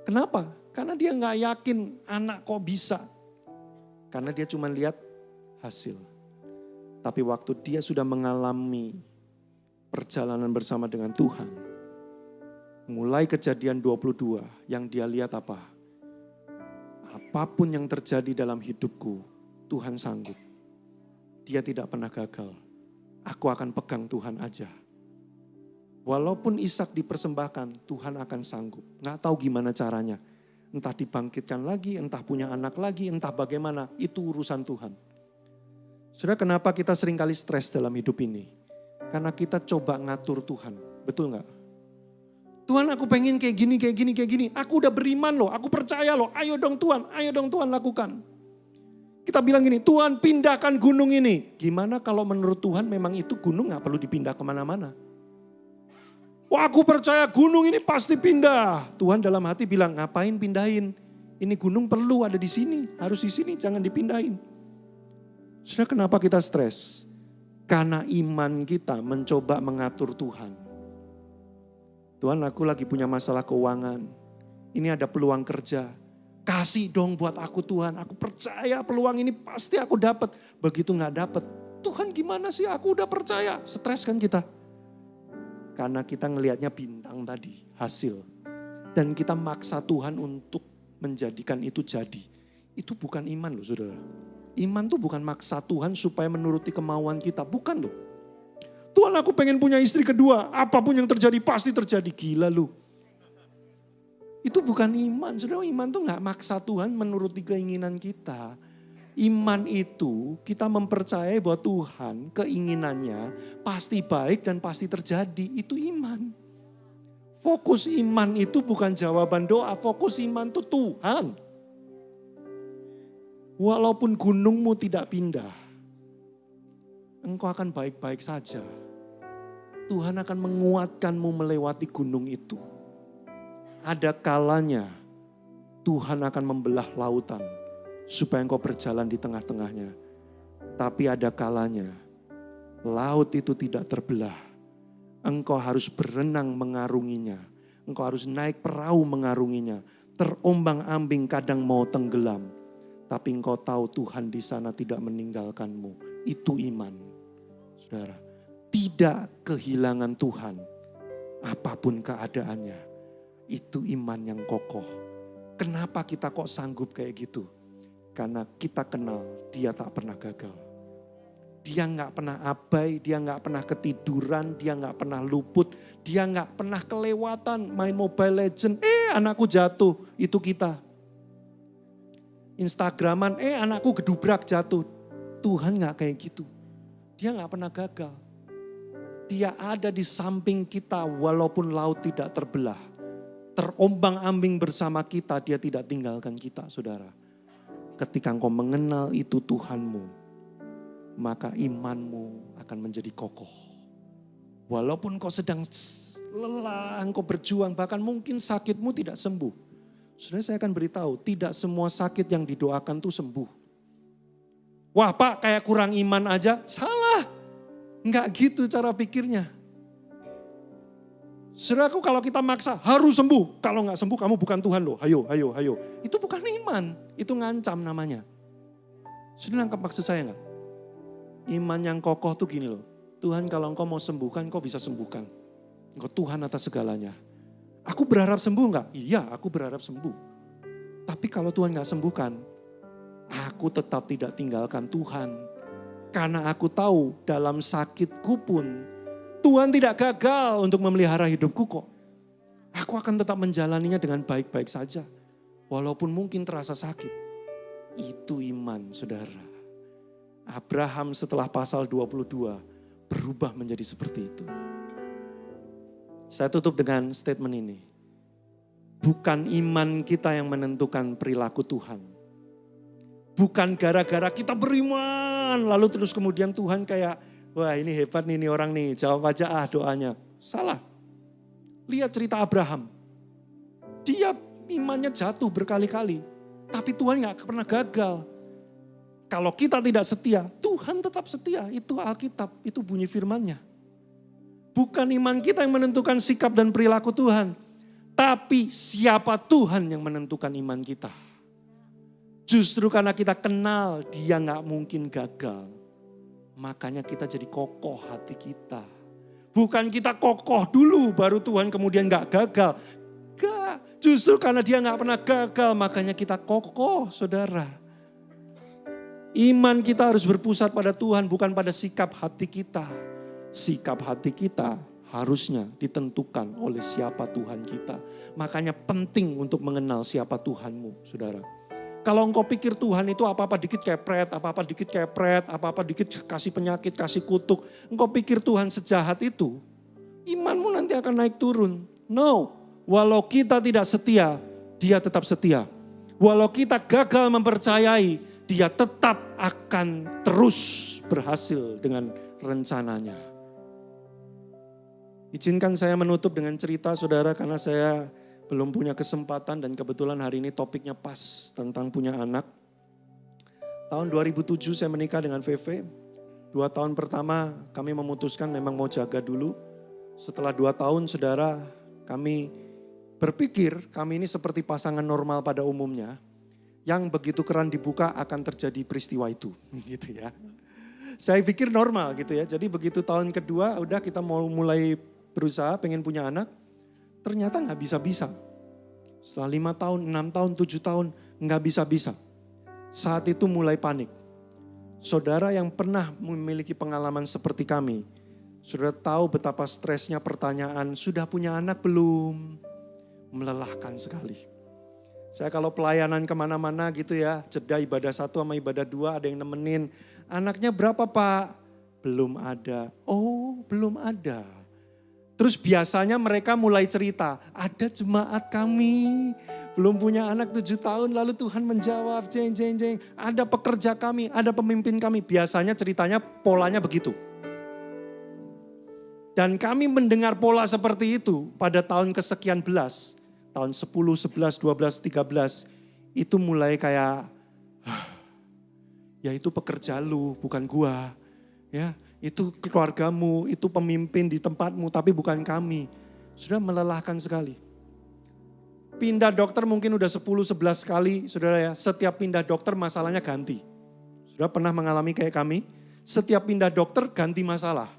Kenapa? Karena dia gak yakin anak kok bisa. Karena dia cuma lihat hasil. Tapi waktu dia sudah mengalami perjalanan bersama dengan Tuhan. Mulai Kejadian 22 yang dia lihat apa? Apapun yang terjadi dalam hidupku, Tuhan sanggup. Dia tidak pernah gagal. Aku akan pegang Tuhan aja. Walaupun Ishak dipersembahkan, Tuhan akan sanggup. Nggak tahu gimana caranya. Entah dibangkitkan lagi, entah punya anak lagi, entah bagaimana. Itu urusan Tuhan. Saudara, kenapa kita seringkali stres dalam hidup ini? Karena kita coba ngatur Tuhan. Betul nggak? Tuhan, aku pengen kayak gini, kayak gini, kayak gini. Aku udah beriman loh, aku percaya loh. Ayo dong Tuhan lakukan. Kita bilang gini, Tuhan pindahkan gunung ini. Gimana kalau menurut Tuhan memang itu gunung gak perlu dipindah kemana-mana. Wah, aku percaya gunung ini pasti pindah. Tuhan dalam hati bilang, ngapain pindahin? Ini gunung perlu ada di sini, harus di sini, jangan dipindahin. Saudara, kenapa kita stres? Karena iman kita mencoba mengatur Tuhan. Tuhan, aku lagi punya masalah keuangan. Ini ada peluang kerja. Kasih dong buat aku Tuhan. Aku percaya peluang ini pasti aku dapat. Begitu gak dapat, Tuhan gimana sih? Aku udah percaya. Stres kan kita? Karena kita ngelihatnya bintang tadi, hasil. Dan kita maksa Tuhan untuk menjadikan itu jadi. Itu bukan iman loh saudara. Iman tuh bukan maksa Tuhan supaya menuruti kemauan kita. Bukan loh. Tuhan, aku pengen punya istri kedua. Apapun yang terjadi pasti terjadi. Gila lu. Itu bukan iman. Saudara, iman tuh gak maksa Tuhan menuruti keinginan kita. Iman itu kita mempercayai bahwa Tuhan keinginannya pasti baik dan pasti terjadi. Itu iman. Fokus iman itu bukan jawaban doa. Fokus iman itu Tuhan. Walaupun gunungmu tidak pindah, engkau akan baik-baik saja. Tuhan akan menguatkanmu melewati gunung itu. Ada kalanya Tuhan akan membelah lautan supaya engkau berjalan di tengah-tengahnya. Tapi ada kalanya laut itu tidak terbelah. Engkau harus berenang mengarunginya. Engkau harus naik perahu mengarunginya. Terombang-ambing kadang mau tenggelam. Tapi engkau tahu Tuhan di sana tidak meninggalkanmu. Itu iman. Saudara, tidak kehilangan Tuhan. Apapun keadaannya. Itu iman yang kokoh. Kenapa kita kok sanggup kayak gitu? Karena kita kenal dia tak pernah gagal. Dia gak pernah abai, dia gak pernah ketiduran, dia gak pernah luput. Dia gak pernah kelewatan main Mobile Legend. Anakku jatuh, itu kita. Instagraman, anakku gedubrak jatuh. Tuhan gak kayak gitu. Dia gak pernah gagal. Dia ada di samping kita walaupun laut tidak terbelah. Terombang-ambing bersama kita, dia tidak tinggalkan kita, saudara. Ketika engkau mengenal itu Tuhanmu, maka imanmu akan menjadi kokoh. Walaupun kau sedang lelah, engkau berjuang, bahkan mungkin sakitmu tidak sembuh. Saudara, saya akan beritahu, tidak semua sakit yang didoakan itu sembuh. Wah Pak, kayak kurang iman aja, salah. Enggak gitu cara pikirnya. Saudaraku, kalau kita maksa harus sembuh. Kalau nggak sembuh kamu bukan Tuhan loh. Hayo. Itu bukan iman. Itu ngancam namanya. Saudara nangkap maksud saya nggak? Iman yang kokoh tuh gini loh. Tuhan kalau engkau mau sembuhkan, engkau bisa sembuhkan. Engkau Tuhan atas segalanya. Aku berharap sembuh nggak? Iya, aku berharap sembuh. Tapi kalau Tuhan nggak sembuhkan, aku tetap tidak tinggalkan Tuhan. Karena aku tahu dalam sakitku pun, Tuhan tidak gagal untuk memelihara hidupku kok. Aku akan tetap menjalaninya dengan baik-baik saja. Walaupun mungkin terasa sakit. Itu iman, saudara. Abraham setelah pasal 22 berubah menjadi seperti itu. Saya tutup dengan statement ini. Bukan iman kita yang menentukan perilaku Tuhan. Bukan gara-gara kita beriman, lalu terus kemudian Tuhan kayak, wah ini hebat nih ini orang nih, jawab aja doanya. Salah. Lihat cerita Abraham. Dia imannya jatuh berkali-kali. Tapi Tuhan gak pernah gagal. Kalau kita tidak setia, Tuhan tetap setia. Itu Alkitab, itu bunyi firman-Nya. Bukan iman kita yang menentukan sikap dan perilaku Tuhan. Tapi siapa Tuhan yang menentukan iman kita. Justru karena kita kenal dia gak mungkin gagal. Makanya kita jadi kokoh hati kita. Bukan kita kokoh dulu baru Tuhan kemudian gak gagal. Gak, justru karena dia gak pernah gagal makanya kita kokoh, saudara. Iman kita harus berpusat pada Tuhan bukan pada sikap hati kita. Sikap hati kita harusnya ditentukan oleh siapa Tuhan kita. Makanya penting untuk mengenal siapa Tuhanmu, saudara. Kalau engkau pikir Tuhan itu apa-apa dikit kepret, apa-apa dikit kepret, apa-apa dikit kasih penyakit, kasih kutuk. Engkau pikir Tuhan sejahat itu, imanmu nanti akan naik turun. No, walau kita tidak setia, dia tetap setia. Walau kita gagal mempercayai, dia tetap akan terus berhasil dengan rencananya. Izinkan saya menutup dengan cerita saudara karena saya belum punya kesempatan dan kebetulan hari ini topiknya pas tentang punya anak. Tahun 2007 saya menikah dengan VV. 2 tahun pertama kami memutuskan memang mau jaga dulu. Setelah 2 tahun saudara kami berpikir kami ini seperti pasangan normal pada umumnya. Yang begitu keran dibuka akan terjadi peristiwa itu. Gitu ya. Saya pikir normal gitu ya. Jadi begitu tahun kedua udah kita mau mulai berusaha pengen punya anak. Ternyata gak bisa-bisa. Setelah 5 tahun, 6 tahun, 7 tahun gak bisa-bisa. Saat itu mulai panik. Saudara yang pernah memiliki pengalaman seperti kami. Saudara tahu betapa stresnya pertanyaan, sudah punya anak belum? Melelahkan sekali. Saya kalau pelayanan kemana-mana gitu ya, jeda ibadah 1 sama ibadah 2 ada yang nemenin. Anaknya berapa Pak? Belum ada. Oh belum ada. Terus biasanya mereka mulai cerita, ada jemaat kami belum punya anak 7 tahun lalu Tuhan menjawab, jeng. Ada pekerja kami, ada pemimpin kami. Biasanya ceritanya polanya begitu. Dan kami mendengar pola seperti itu pada tahun kesekian belas. tahun 10, 11, 12, 13, itu mulai kayak, ya itu pekerja lu, bukan gua. Ya, itu keluargamu, itu pemimpin di tempatmu, tapi bukan kami. Sudah melelahkan sekali. Pindah dokter mungkin udah 10, 11 kali, saudara ya. Setiap pindah dokter masalahnya ganti. Sudah pernah mengalami kayak kami? Setiap pindah dokter ganti masalah.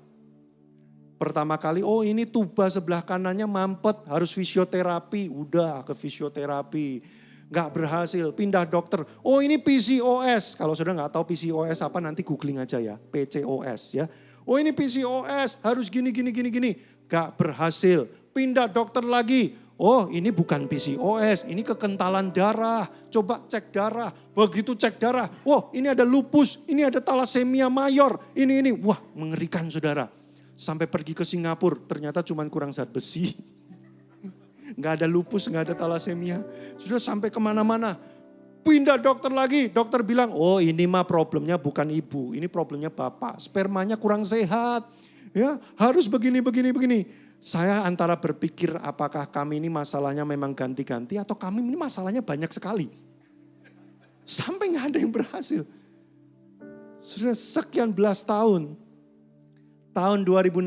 Pertama kali, oh ini tuba sebelah kanannya mampet, harus fisioterapi. Udah ke fisioterapi, nggak berhasil. Pindah dokter, oh ini PCOS. Kalau sudah nggak tahu PCOS apa, nanti googling aja ya, PCOS ya. Oh ini PCOS, harus gini. Nggak berhasil. Pindah dokter lagi, oh ini bukan PCOS, ini kekentalan darah. Coba cek darah, begitu cek darah, wah ini ada lupus, ini ada talasemia mayor, ini. Wah mengerikan saudara. Sampai pergi ke Singapura, ternyata cuma kurang zat besi. Nggak ada lupus, nggak ada talasemia. Sudah sampai kemana-mana. Pindah dokter lagi, dokter bilang, oh ini mah problemnya bukan ibu, ini problemnya bapak. Spermanya kurang sehat, ya harus begini. Saya antara berpikir apakah kami ini masalahnya memang ganti-ganti atau kami ini masalahnya banyak sekali. Sampai nggak ada yang berhasil. Sudah sekian belas tahun. Tahun 2016,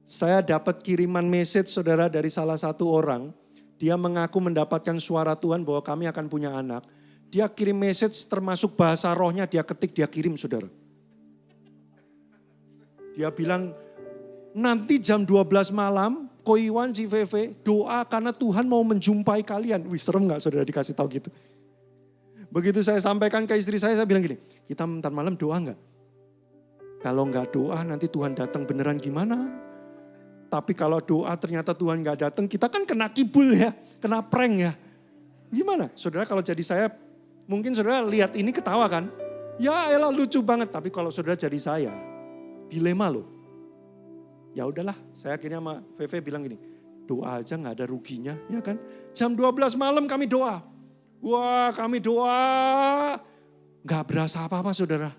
saya dapat kiriman message saudara dari salah satu orang. Dia mengaku mendapatkan suara Tuhan bahwa kami akan punya anak. Dia kirim message termasuk bahasa rohnya dia ketik, dia kirim saudara. Dia bilang, nanti jam 12 malam, Ko Iwan CVV doa karena Tuhan mau menjumpai kalian. Wih serem gak saudara dikasih tahu gitu. Begitu saya sampaikan ke istri saya bilang gini, kita ntar malam doa gak? Kalau nggak doa nanti Tuhan datang beneran gimana? Tapi kalau doa ternyata Tuhan nggak datang, kita kan kena kibul ya, kena prank ya. Gimana? Saudara kalau jadi saya, mungkin saudara lihat ini ketawa kan? Ya elah lucu banget, tapi kalau saudara jadi saya, dilema loh. Ya udahlah, saya akhirnya sama Veve bilang gini, doa aja nggak ada ruginya, ya kan? Jam 12 malam kami doa. Wah kami doa, nggak berasa apa-apa saudara.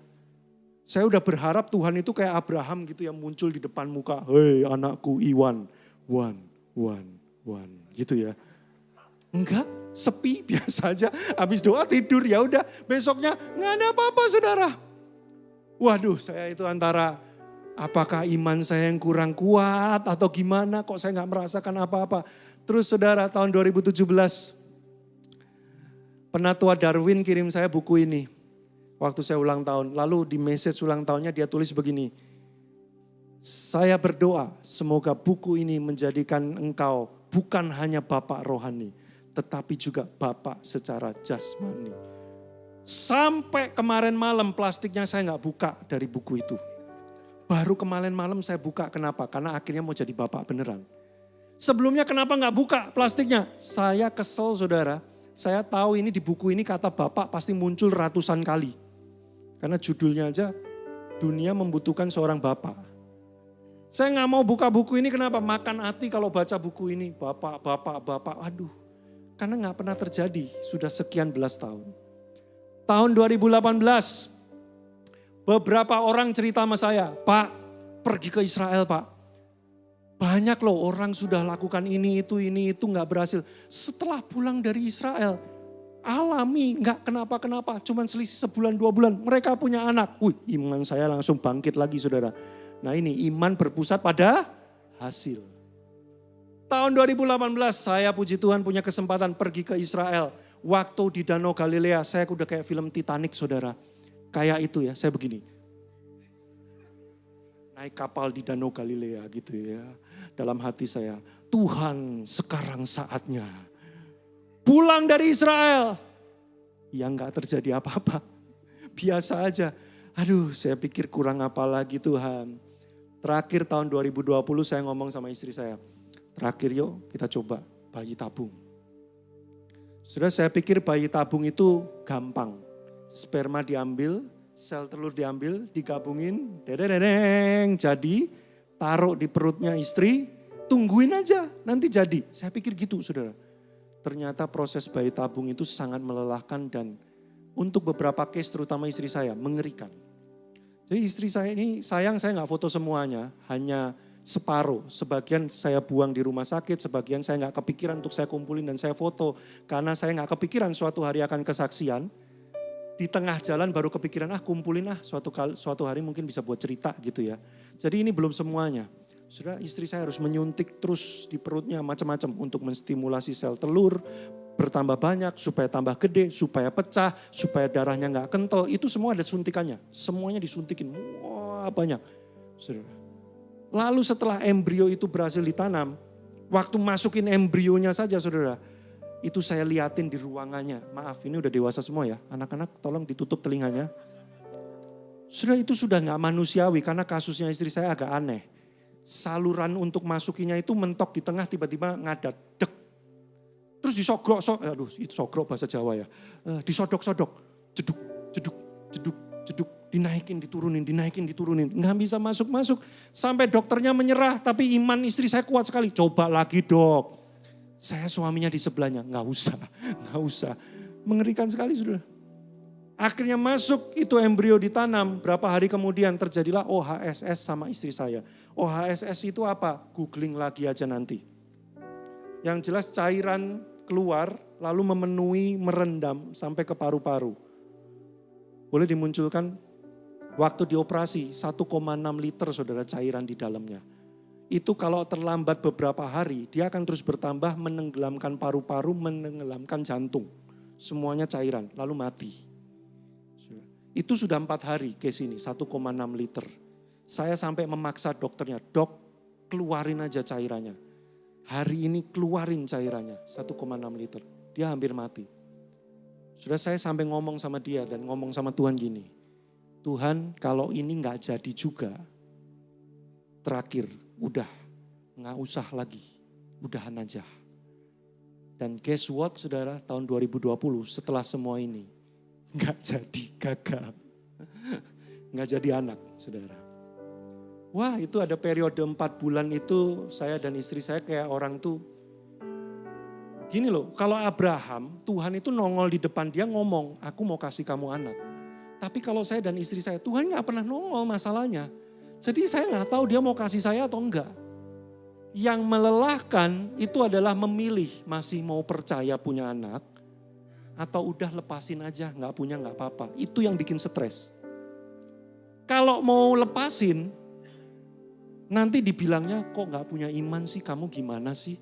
Saya udah berharap Tuhan itu kayak Abraham gitu yang muncul di depan muka. Hei anakku Iwan, Wan, gitu ya. Enggak, sepi biasa aja. Habis doa tidur ya udah. Besoknya nggak ada apa-apa saudara. Waduh saya itu antara apakah iman saya yang kurang kuat atau gimana kok saya nggak merasakan apa-apa. Terus saudara tahun 2017 Penatua Darwin kirim saya buku ini. Waktu saya ulang tahun, lalu di message ulang tahunnya dia tulis begini. Saya berdoa semoga buku ini menjadikan engkau bukan hanya bapak rohani, tetapi juga bapak secara jasmani. Sampai kemarin malam plastiknya saya nggak buka dari buku itu. Baru kemarin malam saya buka, kenapa? Karena akhirnya mau jadi bapak beneran. Sebelumnya kenapa nggak buka plastiknya? Saya kesel saudara, saya tahu ini di buku ini kata bapak pasti muncul ratusan kali. Karena judulnya aja, dunia membutuhkan seorang bapak. Saya nggak mau buka buku ini, kenapa? Makan hati kalau baca buku ini. Bapak, aduh. Karena nggak pernah terjadi, sudah sekian belas tahun. Tahun 2018, beberapa orang cerita sama saya, Pak, pergi ke Israel Pak. Banyak loh orang sudah lakukan ini itu nggak berhasil. Setelah pulang dari Israel, alami, nggak kenapa-kenapa, cuman selisih sebulan 2 bulan, mereka punya anak. Wih, iman saya langsung bangkit lagi saudara. Nah ini iman berpusat pada hasil. Tahun 2018 saya puji Tuhan punya kesempatan pergi ke Israel. Waktu di Danau Galilea, saya udah kayak film Titanic saudara. Kayak itu ya, saya begini. Naik kapal di Danau Galilea gitu ya. Dalam hati saya, Tuhan sekarang saatnya. Pulang dari Israel, ya nggak terjadi apa-apa, biasa aja. Aduh saya pikir kurang apa lagi Tuhan. Terakhir tahun 2020 saya ngomong sama istri saya, terakhir yuk kita coba bayi tabung. Sudah saya pikir bayi tabung itu gampang, sperma diambil, sel telur diambil, digabungin, dedeng, jadi taruh di perutnya istri, tungguin aja nanti jadi. Saya pikir gitu saudara. Ternyata proses bayi tabung itu sangat melelahkan dan untuk beberapa case terutama istri saya mengerikan. Jadi istri saya ini sayang saya nggak foto semuanya, hanya separuh. Sebagian saya buang di rumah sakit, sebagian saya nggak kepikiran untuk saya kumpulin dan saya foto. Karena saya nggak kepikiran suatu hari akan kesaksian. Di tengah jalan baru kepikiran, kumpulin suatu hari mungkin bisa buat cerita gitu ya. Jadi ini belum semuanya. Sudah istri saya harus menyuntik terus di perutnya macam-macam untuk menstimulasi sel telur, bertambah banyak, supaya tambah gede, supaya pecah, supaya darahnya nggak kental. Itu semua ada suntikannya, semuanya disuntikin, wah banyak. Saudara. Lalu setelah embrio itu berhasil ditanam, waktu masukin embrionya saja saudara, itu saya liatin di ruangannya. Maaf ini udah dewasa semua ya, anak-anak tolong ditutup telinganya. Sudah itu sudah nggak manusiawi karena kasusnya istri saya agak aneh. Saluran untuk masukinya itu mentok di tengah tiba-tiba ngadat, dek. Terus disogrok, itu sogrok bahasa Jawa ya. Disodok-sodok, jeduk, jeduk, jeduk, jeduk. Dinaikin, diturunin, dinaikin, diturunin. Nggak bisa masuk-masuk. Sampai dokternya menyerah, tapi iman istri saya kuat sekali. Coba lagi dok. Saya suaminya di sebelahnya, nggak usah. Mengerikan sekali sudah. Akhirnya masuk itu embrio ditanam. Berapa hari kemudian terjadilah OHSS sama istri saya. OHSS itu apa? Googling lagi aja nanti. Yang jelas cairan keluar lalu memenuhi, merendam sampai ke paru-paru. Boleh dimunculkan waktu dioperasi 1,6 liter saudara cairan di dalamnya. Itu kalau terlambat beberapa hari dia akan terus bertambah menenggelamkan paru-paru, menenggelamkan jantung. Semuanya cairan lalu mati. Itu sudah 4 hari case ini 1,6 liter. Saya sampai memaksa dokternya, dok keluarin aja cairannya. Hari ini keluarin cairannya 1,6 liter. Dia hampir mati. Sudah saya sampai ngomong sama dia dan ngomong sama Tuhan gini. Tuhan kalau ini gak jadi juga, terakhir udah gak usah lagi, udahan aja. Dan guess what saudara, tahun 2020 setelah semua ini, gak jadi, gagal. Gak jadi anak saudara. Wah itu ada periode 4 bulan itu saya dan istri saya kayak orang tuh. Gini loh, kalau Abraham, Tuhan itu nongol di depan dia ngomong, aku mau kasih kamu anak. Tapi kalau saya dan istri saya, Tuhan gak pernah nongol masalahnya. Jadi saya gak tahu dia mau kasih saya atau enggak. Yang melelahkan itu adalah memilih masih mau percaya punya anak. Atau udah lepasin aja, gak punya gak apa-apa. Itu yang bikin stres. Kalau mau lepasin, nanti dibilangnya kok gak punya iman sih, kamu gimana sih?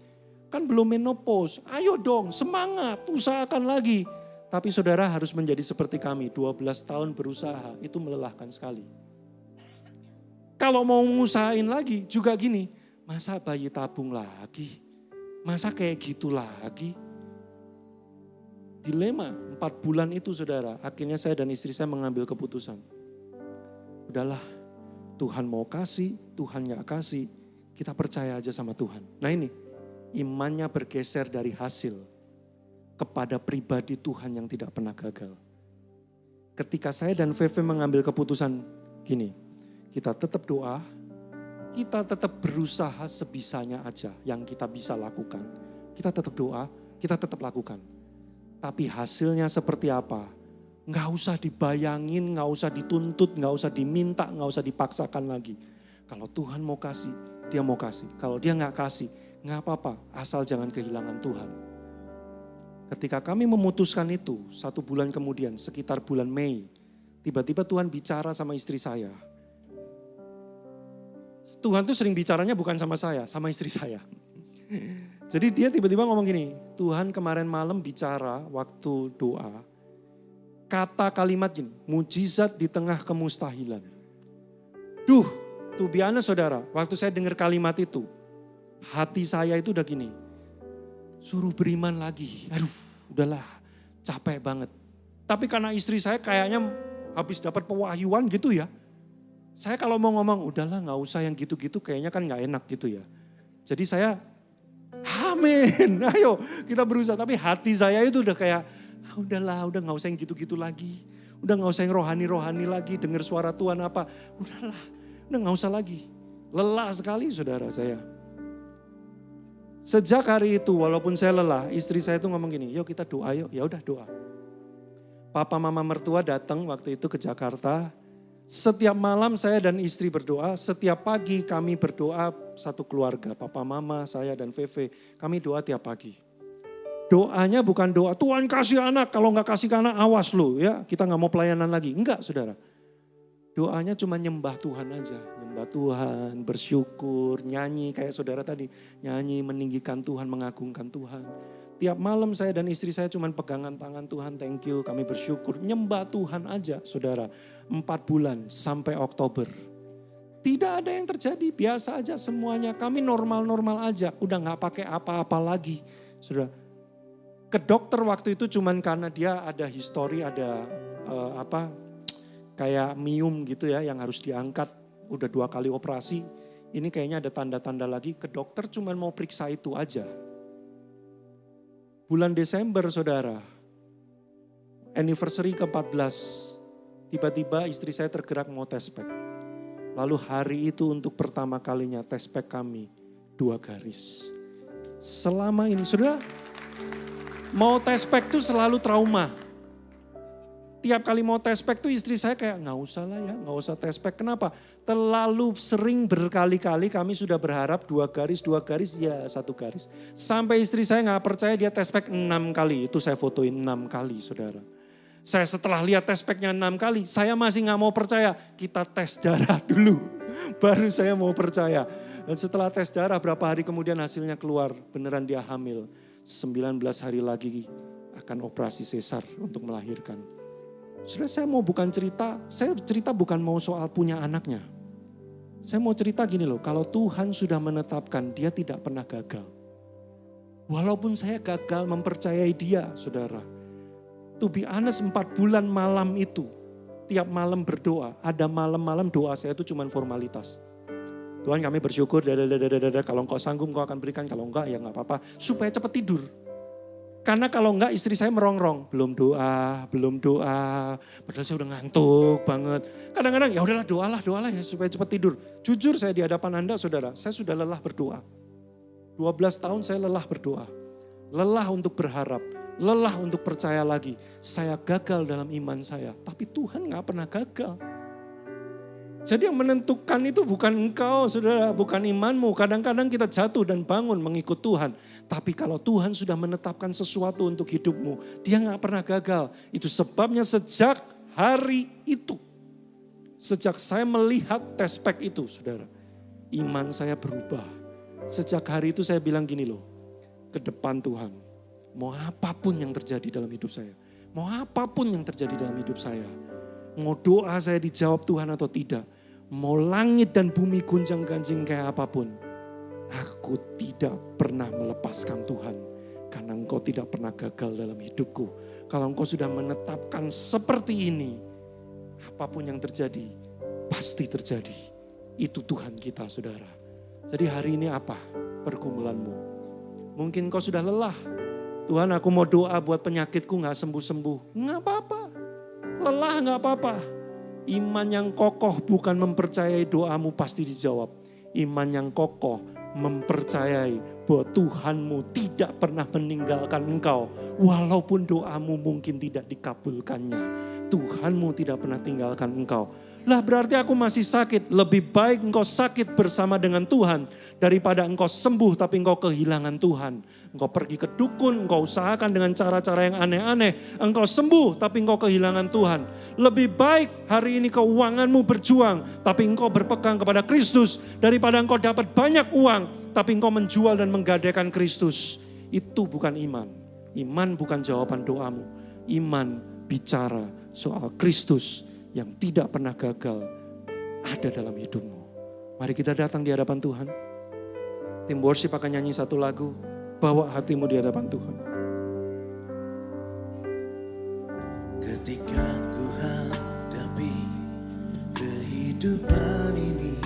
Kan belum menopause, ayo dong semangat, usahakan lagi. Tapi saudara harus menjadi seperti kami, 12 tahun berusaha, itu melelahkan sekali. Kalau mau ngusahain lagi juga gini, masa bayi tabung lagi? Masa kayak gitu lagi? Dilema 4 bulan itu saudara, akhirnya saya dan istri saya mengambil keputusan. Udahlah, Tuhan mau kasih, Tuhan gak kasih, kita percaya aja sama Tuhan. Nah ini, imannya bergeser dari hasil kepada pribadi Tuhan yang tidak pernah gagal. Ketika saya dan Veve mengambil keputusan gini, kita tetap doa, kita tetap berusaha sebisanya aja yang kita bisa lakukan. Kita tetap doa, kita tetap lakukan. Tapi hasilnya seperti apa? Nggak usah dibayangin, nggak usah dituntut, nggak usah diminta, nggak usah dipaksakan lagi. Kalau Tuhan mau kasih, dia mau kasih. Kalau dia nggak kasih, nggak apa-apa, asal jangan kehilangan Tuhan. Ketika kami memutuskan itu, 1 bulan kemudian, sekitar bulan Mei, tiba-tiba Tuhan bicara sama istri saya. Tuhan tuh sering bicaranya bukan sama saya, sama istri saya. Jadi dia tiba-tiba ngomong gini, Tuhan kemarin malam bicara waktu doa, kata kalimat gini, mujizat di tengah kemustahilan. To be honest saudara, waktu saya dengar kalimat itu, hati saya itu udah gini, suruh beriman lagi. Aduh, udahlah, capek banget. Tapi karena istri saya kayaknya habis dapat pewahyuan gitu ya. Saya kalau mau ngomong, udahlah gak usah yang gitu-gitu kayaknya kan gak enak gitu ya. Jadi saya, amin, ayo kita berusaha. Tapi hati saya itu udah kayak, udahlah, udah gak usah yang gitu-gitu lagi. Udah gak usah yang rohani-rohani lagi, dengar suara Tuhan apa. Udahlah, udah gak usah lagi. Lelah sekali saudara saya. Sejak hari itu walaupun saya lelah, istri saya itu ngomong gini, yuk kita doa yuk. Ya udah doa. Papa mama mertua datang waktu itu ke Jakarta. Setiap malam saya dan istri berdoa, setiap pagi kami berdoa satu keluarga, papa, mama, saya dan Veve. Kami doa tiap pagi. Doanya bukan doa, Tuhan kasih anak, kalau nggak kasih anak awas lu ya, kita nggak mau pelayanan lagi. Enggak saudara. Doanya cuma nyembah Tuhan aja, nyembah Tuhan, bersyukur, nyanyi kayak saudara tadi. Nyanyi, meninggikan Tuhan, mengagungkan Tuhan. Tiap malam saya dan istri saya cuma pegangan tangan Tuhan, thank you, kami bersyukur. Nyembah Tuhan aja saudara, 4 bulan sampai Oktober. Tidak ada yang terjadi, biasa aja semuanya. Kami normal-normal aja, udah gak pakai apa-apa lagi. Saudara, ke dokter waktu itu cuman karena dia ada histori, ada kayak mium gitu ya yang harus diangkat. Udah 2 kali operasi, ini kayaknya ada tanda-tanda lagi. Ke dokter cuman mau periksa itu aja. Bulan Desember saudara, anniversary ke-14, tiba-tiba istri saya tergerak mau tes pack. Lalu hari itu untuk pertama kalinya tes pack kami 2 garis. Selama ini saudara, mau tes pack itu selalu trauma. Tiap kali mau tes pack tuh istri saya kayak nggak usah lah ya, nggak usah tes pack. Kenapa? Terlalu sering berkali-kali kami sudah berharap 2 garis, ya 1 garis. Sampai istri saya nggak percaya dia tes pack 6 kali. Itu saya fotoin 6 kali saudara. Saya setelah lihat tes packnya 6 kali, saya masih nggak mau percaya. Kita tes darah dulu, baru saya mau percaya. Dan setelah tes darah berapa hari kemudian hasilnya keluar, beneran dia hamil. 19 hari lagi akan operasi sesar untuk melahirkan. Saudara, saya mau bukan cerita, saya cerita bukan mau soal punya anaknya. Saya mau cerita gini loh, kalau Tuhan sudah menetapkan dia tidak pernah gagal. Walaupun saya gagal mempercayai dia, saudara. To be honest 4 bulan malam itu, tiap malam berdoa, ada malam-malam doa saya itu cuma formalitas. Tuhan kami bersyukur, kalau engkau sanggup engkau akan berikan, kalau enggak ya enggak apa-apa. Supaya cepat tidur. Karena kalau enggak istri saya merongrong, belum doa. Padahal saya udah ngantuk banget. Kadang-kadang ya udahlah doalah ya supaya cepat tidur. Jujur saya di hadapan Anda saudara, saya sudah lelah berdoa. 12 tahun saya lelah berdoa. Lelah untuk berharap, lelah untuk percaya lagi. Saya gagal dalam iman saya, tapi Tuhan enggak pernah gagal. Jadi yang menentukan itu bukan engkau saudara, bukan imanmu. Kadang-kadang kita jatuh dan bangun mengikut Tuhan. Tapi kalau Tuhan sudah menetapkan sesuatu untuk hidupmu, dia gak pernah gagal. Itu sebabnya sejak hari itu, sejak saya melihat tes pack itu saudara, iman saya berubah. Sejak hari itu saya bilang gini loh, ke depan Tuhan, mau apapun yang terjadi dalam hidup saya, mau apapun yang terjadi dalam hidup saya, mau doa saya dijawab Tuhan atau tidak, mau langit dan bumi gonjang-ganjing kayak apapun, aku tidak pernah melepaskan Tuhan. Karena engkau tidak pernah gagal dalam hidupku. Kalau engkau sudah menetapkan seperti ini, apapun yang terjadi, pasti terjadi. Itu Tuhan kita saudara. Jadi hari ini apa pergumulanmu? Mungkin engkau sudah lelah. Tuhan aku mau doa buat penyakitku gak sembuh-sembuh. Gak apa-apa. Lelah gak apa-apa. Iman yang kokoh bukan mempercayai doamu pasti dijawab. Iman yang kokoh mempercayai bahwa Tuhanmu tidak pernah meninggalkan engkau. Walaupun doamu mungkin tidak dikabulkannya. Tuhanmu tidak pernah tinggalkan engkau. Lah berarti aku masih sakit. Lebih baik engkau sakit bersama dengan Tuhan daripada engkau sembuh tapi engkau kehilangan Tuhan. Engkau pergi ke dukun, engkau usahakan dengan cara-cara yang aneh-aneh. Engkau sembuh tapi engkau kehilangan Tuhan. Lebih baik hari ini keuanganmu berjuang tapi engkau berpegang kepada Kristus daripada engkau dapat banyak uang tapi engkau menjual dan menggadaikan Kristus. Itu bukan iman. Iman bukan jawaban doamu. Iman bicara soal Kristus yang tidak pernah gagal ada dalam hidupmu. Mari kita datang di hadapan Tuhan. Tim worship akan nyanyi satu lagu. Bawa hatimu di hadapan Tuhan. Ketika ku hadapi kehidupan ini,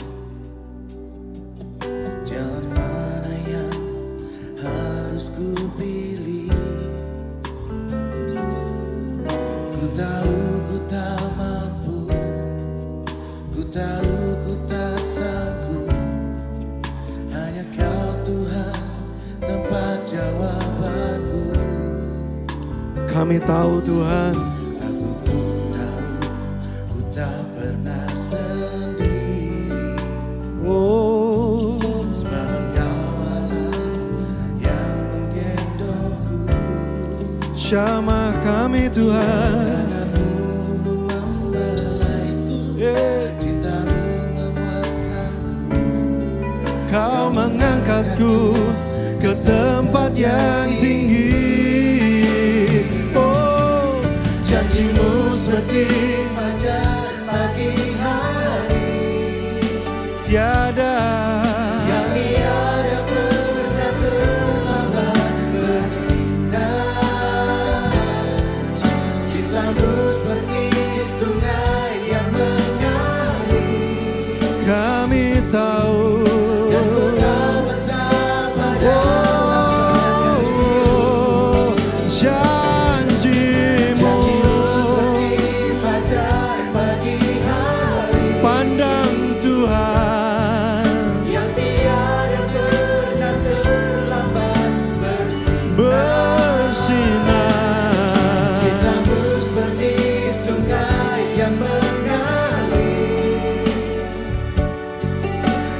jalan mana yang harus ku pilih? Ku tahu ku tak mampu, ku tahu ku tak sanggup. Hanya Kau Tuhan tempat jawabanku. Kami tahu Tuhan, Aku pun tahu ku tak pernah jamah kami Tuhan. Tanganmu membelaiku, cintamu memuaskanku. Kau mengangkatku ke tempat yang tinggi. Oh, Janjimu seperti fajar pagi hari, tiada yang tiada pernah terlambat bersinar. Cintamu seperti sungai yang mengalir, kami tahu. dan ku tahu betapa dalam kasih. Janjimu seperti fajar pagi hari, pandang Tuhan yang tiada pernah terlambat bersinar. Cintamu seperti sungai yang mengalir,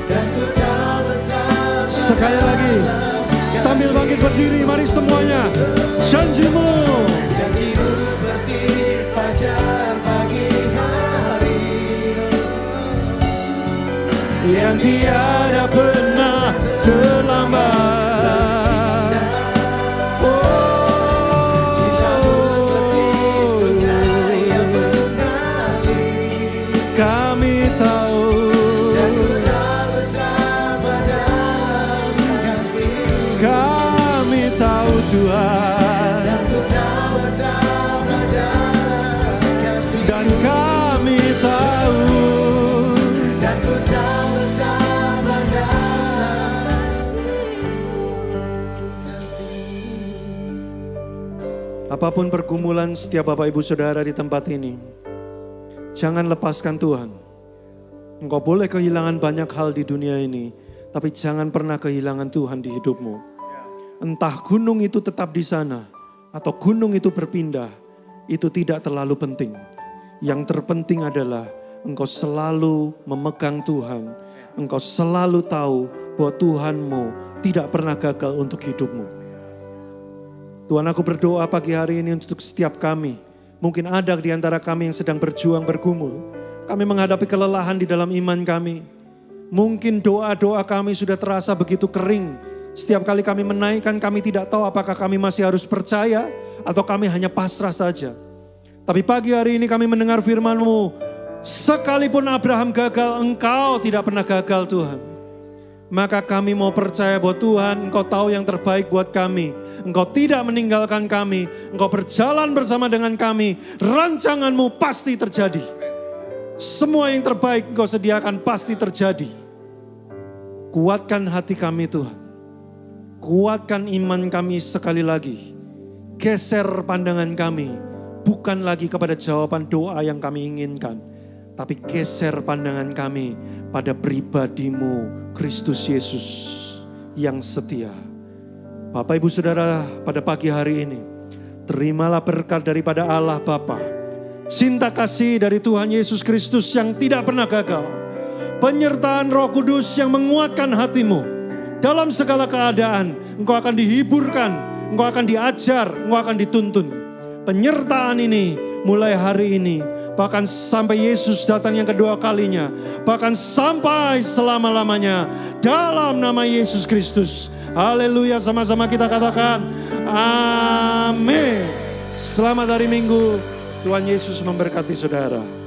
dan ku tahu betapa Sekali lagi, sambil bangkit berdiri, mari semuanya. Janjimu seperti fajar pagi hari, yang tiada pernah terlambat. sungai yang mengalir, Kami tahu. dan ku tahu betapa dalam kasih. Kami tahu Tuhan. Dan ku tahu betapa dalam kasih. Dan kami tahu. Dan ku tahu betapa dalam kasih. Apapun pergumulan setiap Bapak Ibu Saudara di tempat ini, jangan lepaskan Tuhan. Engkau boleh kehilangan banyak hal di dunia ini, tapi jangan pernah kehilangan Tuhan di hidupmu. Entah gunung itu tetap di sana, atau gunung itu berpindah, itu tidak terlalu penting. Yang terpenting adalah engkau selalu memegang Tuhan. Engkau selalu tahu bahwa Tuhanmu tidak pernah gagal untuk hidupmu. Tuhan, aku berdoa pagi hari ini untuk setiap kami. Mungkin ada di antara kami yang sedang berjuang bergumul. Kami menghadapi kelelahan di dalam iman kami. Mungkin doa-doa kami sudah terasa begitu kering. Setiap kali kami menaikkan, kami tidak tahu apakah kami masih harus percaya atau kami hanya pasrah saja. Tapi pagi hari ini kami mendengar firman-Mu. Sekalipun Abraham gagal, Engkau tidak pernah gagal Tuhan. Maka kami mau percaya bahwa Tuhan, Engkau tahu yang terbaik buat kami. Engkau tidak meninggalkan kami. Engkau berjalan bersama dengan kami. Rancangan-Mu pasti terjadi. Semua yang terbaik Engkau sediakan pasti terjadi. Kuatkan hati kami Tuhan. Kuatkan iman kami sekali lagi. Geser pandangan kami. Bukan lagi kepada jawaban doa yang kami inginkan. Tapi geser pandangan kami pada pribadi-Mu, Kristus Yesus yang setia. Bapak Ibu Saudara, pada pagi hari ini, terimalah berkat daripada Allah Bapa, cinta kasih dari Tuhan Yesus Kristus yang tidak pernah gagal, penyertaan Roh Kudus yang menguatkan hatimu. Dalam segala keadaan, engkau akan dihiburkan, engkau akan diajar, engkau akan dituntun. Penyertaan ini mulai hari ini, bahkan sampai Yesus datang yang kedua kalinya, bahkan sampai selama-lamanya, dalam nama Yesus Kristus. Haleluya, sama-sama kita katakan amin. Selamat hari Minggu, Tuhan Yesus memberkati saudara.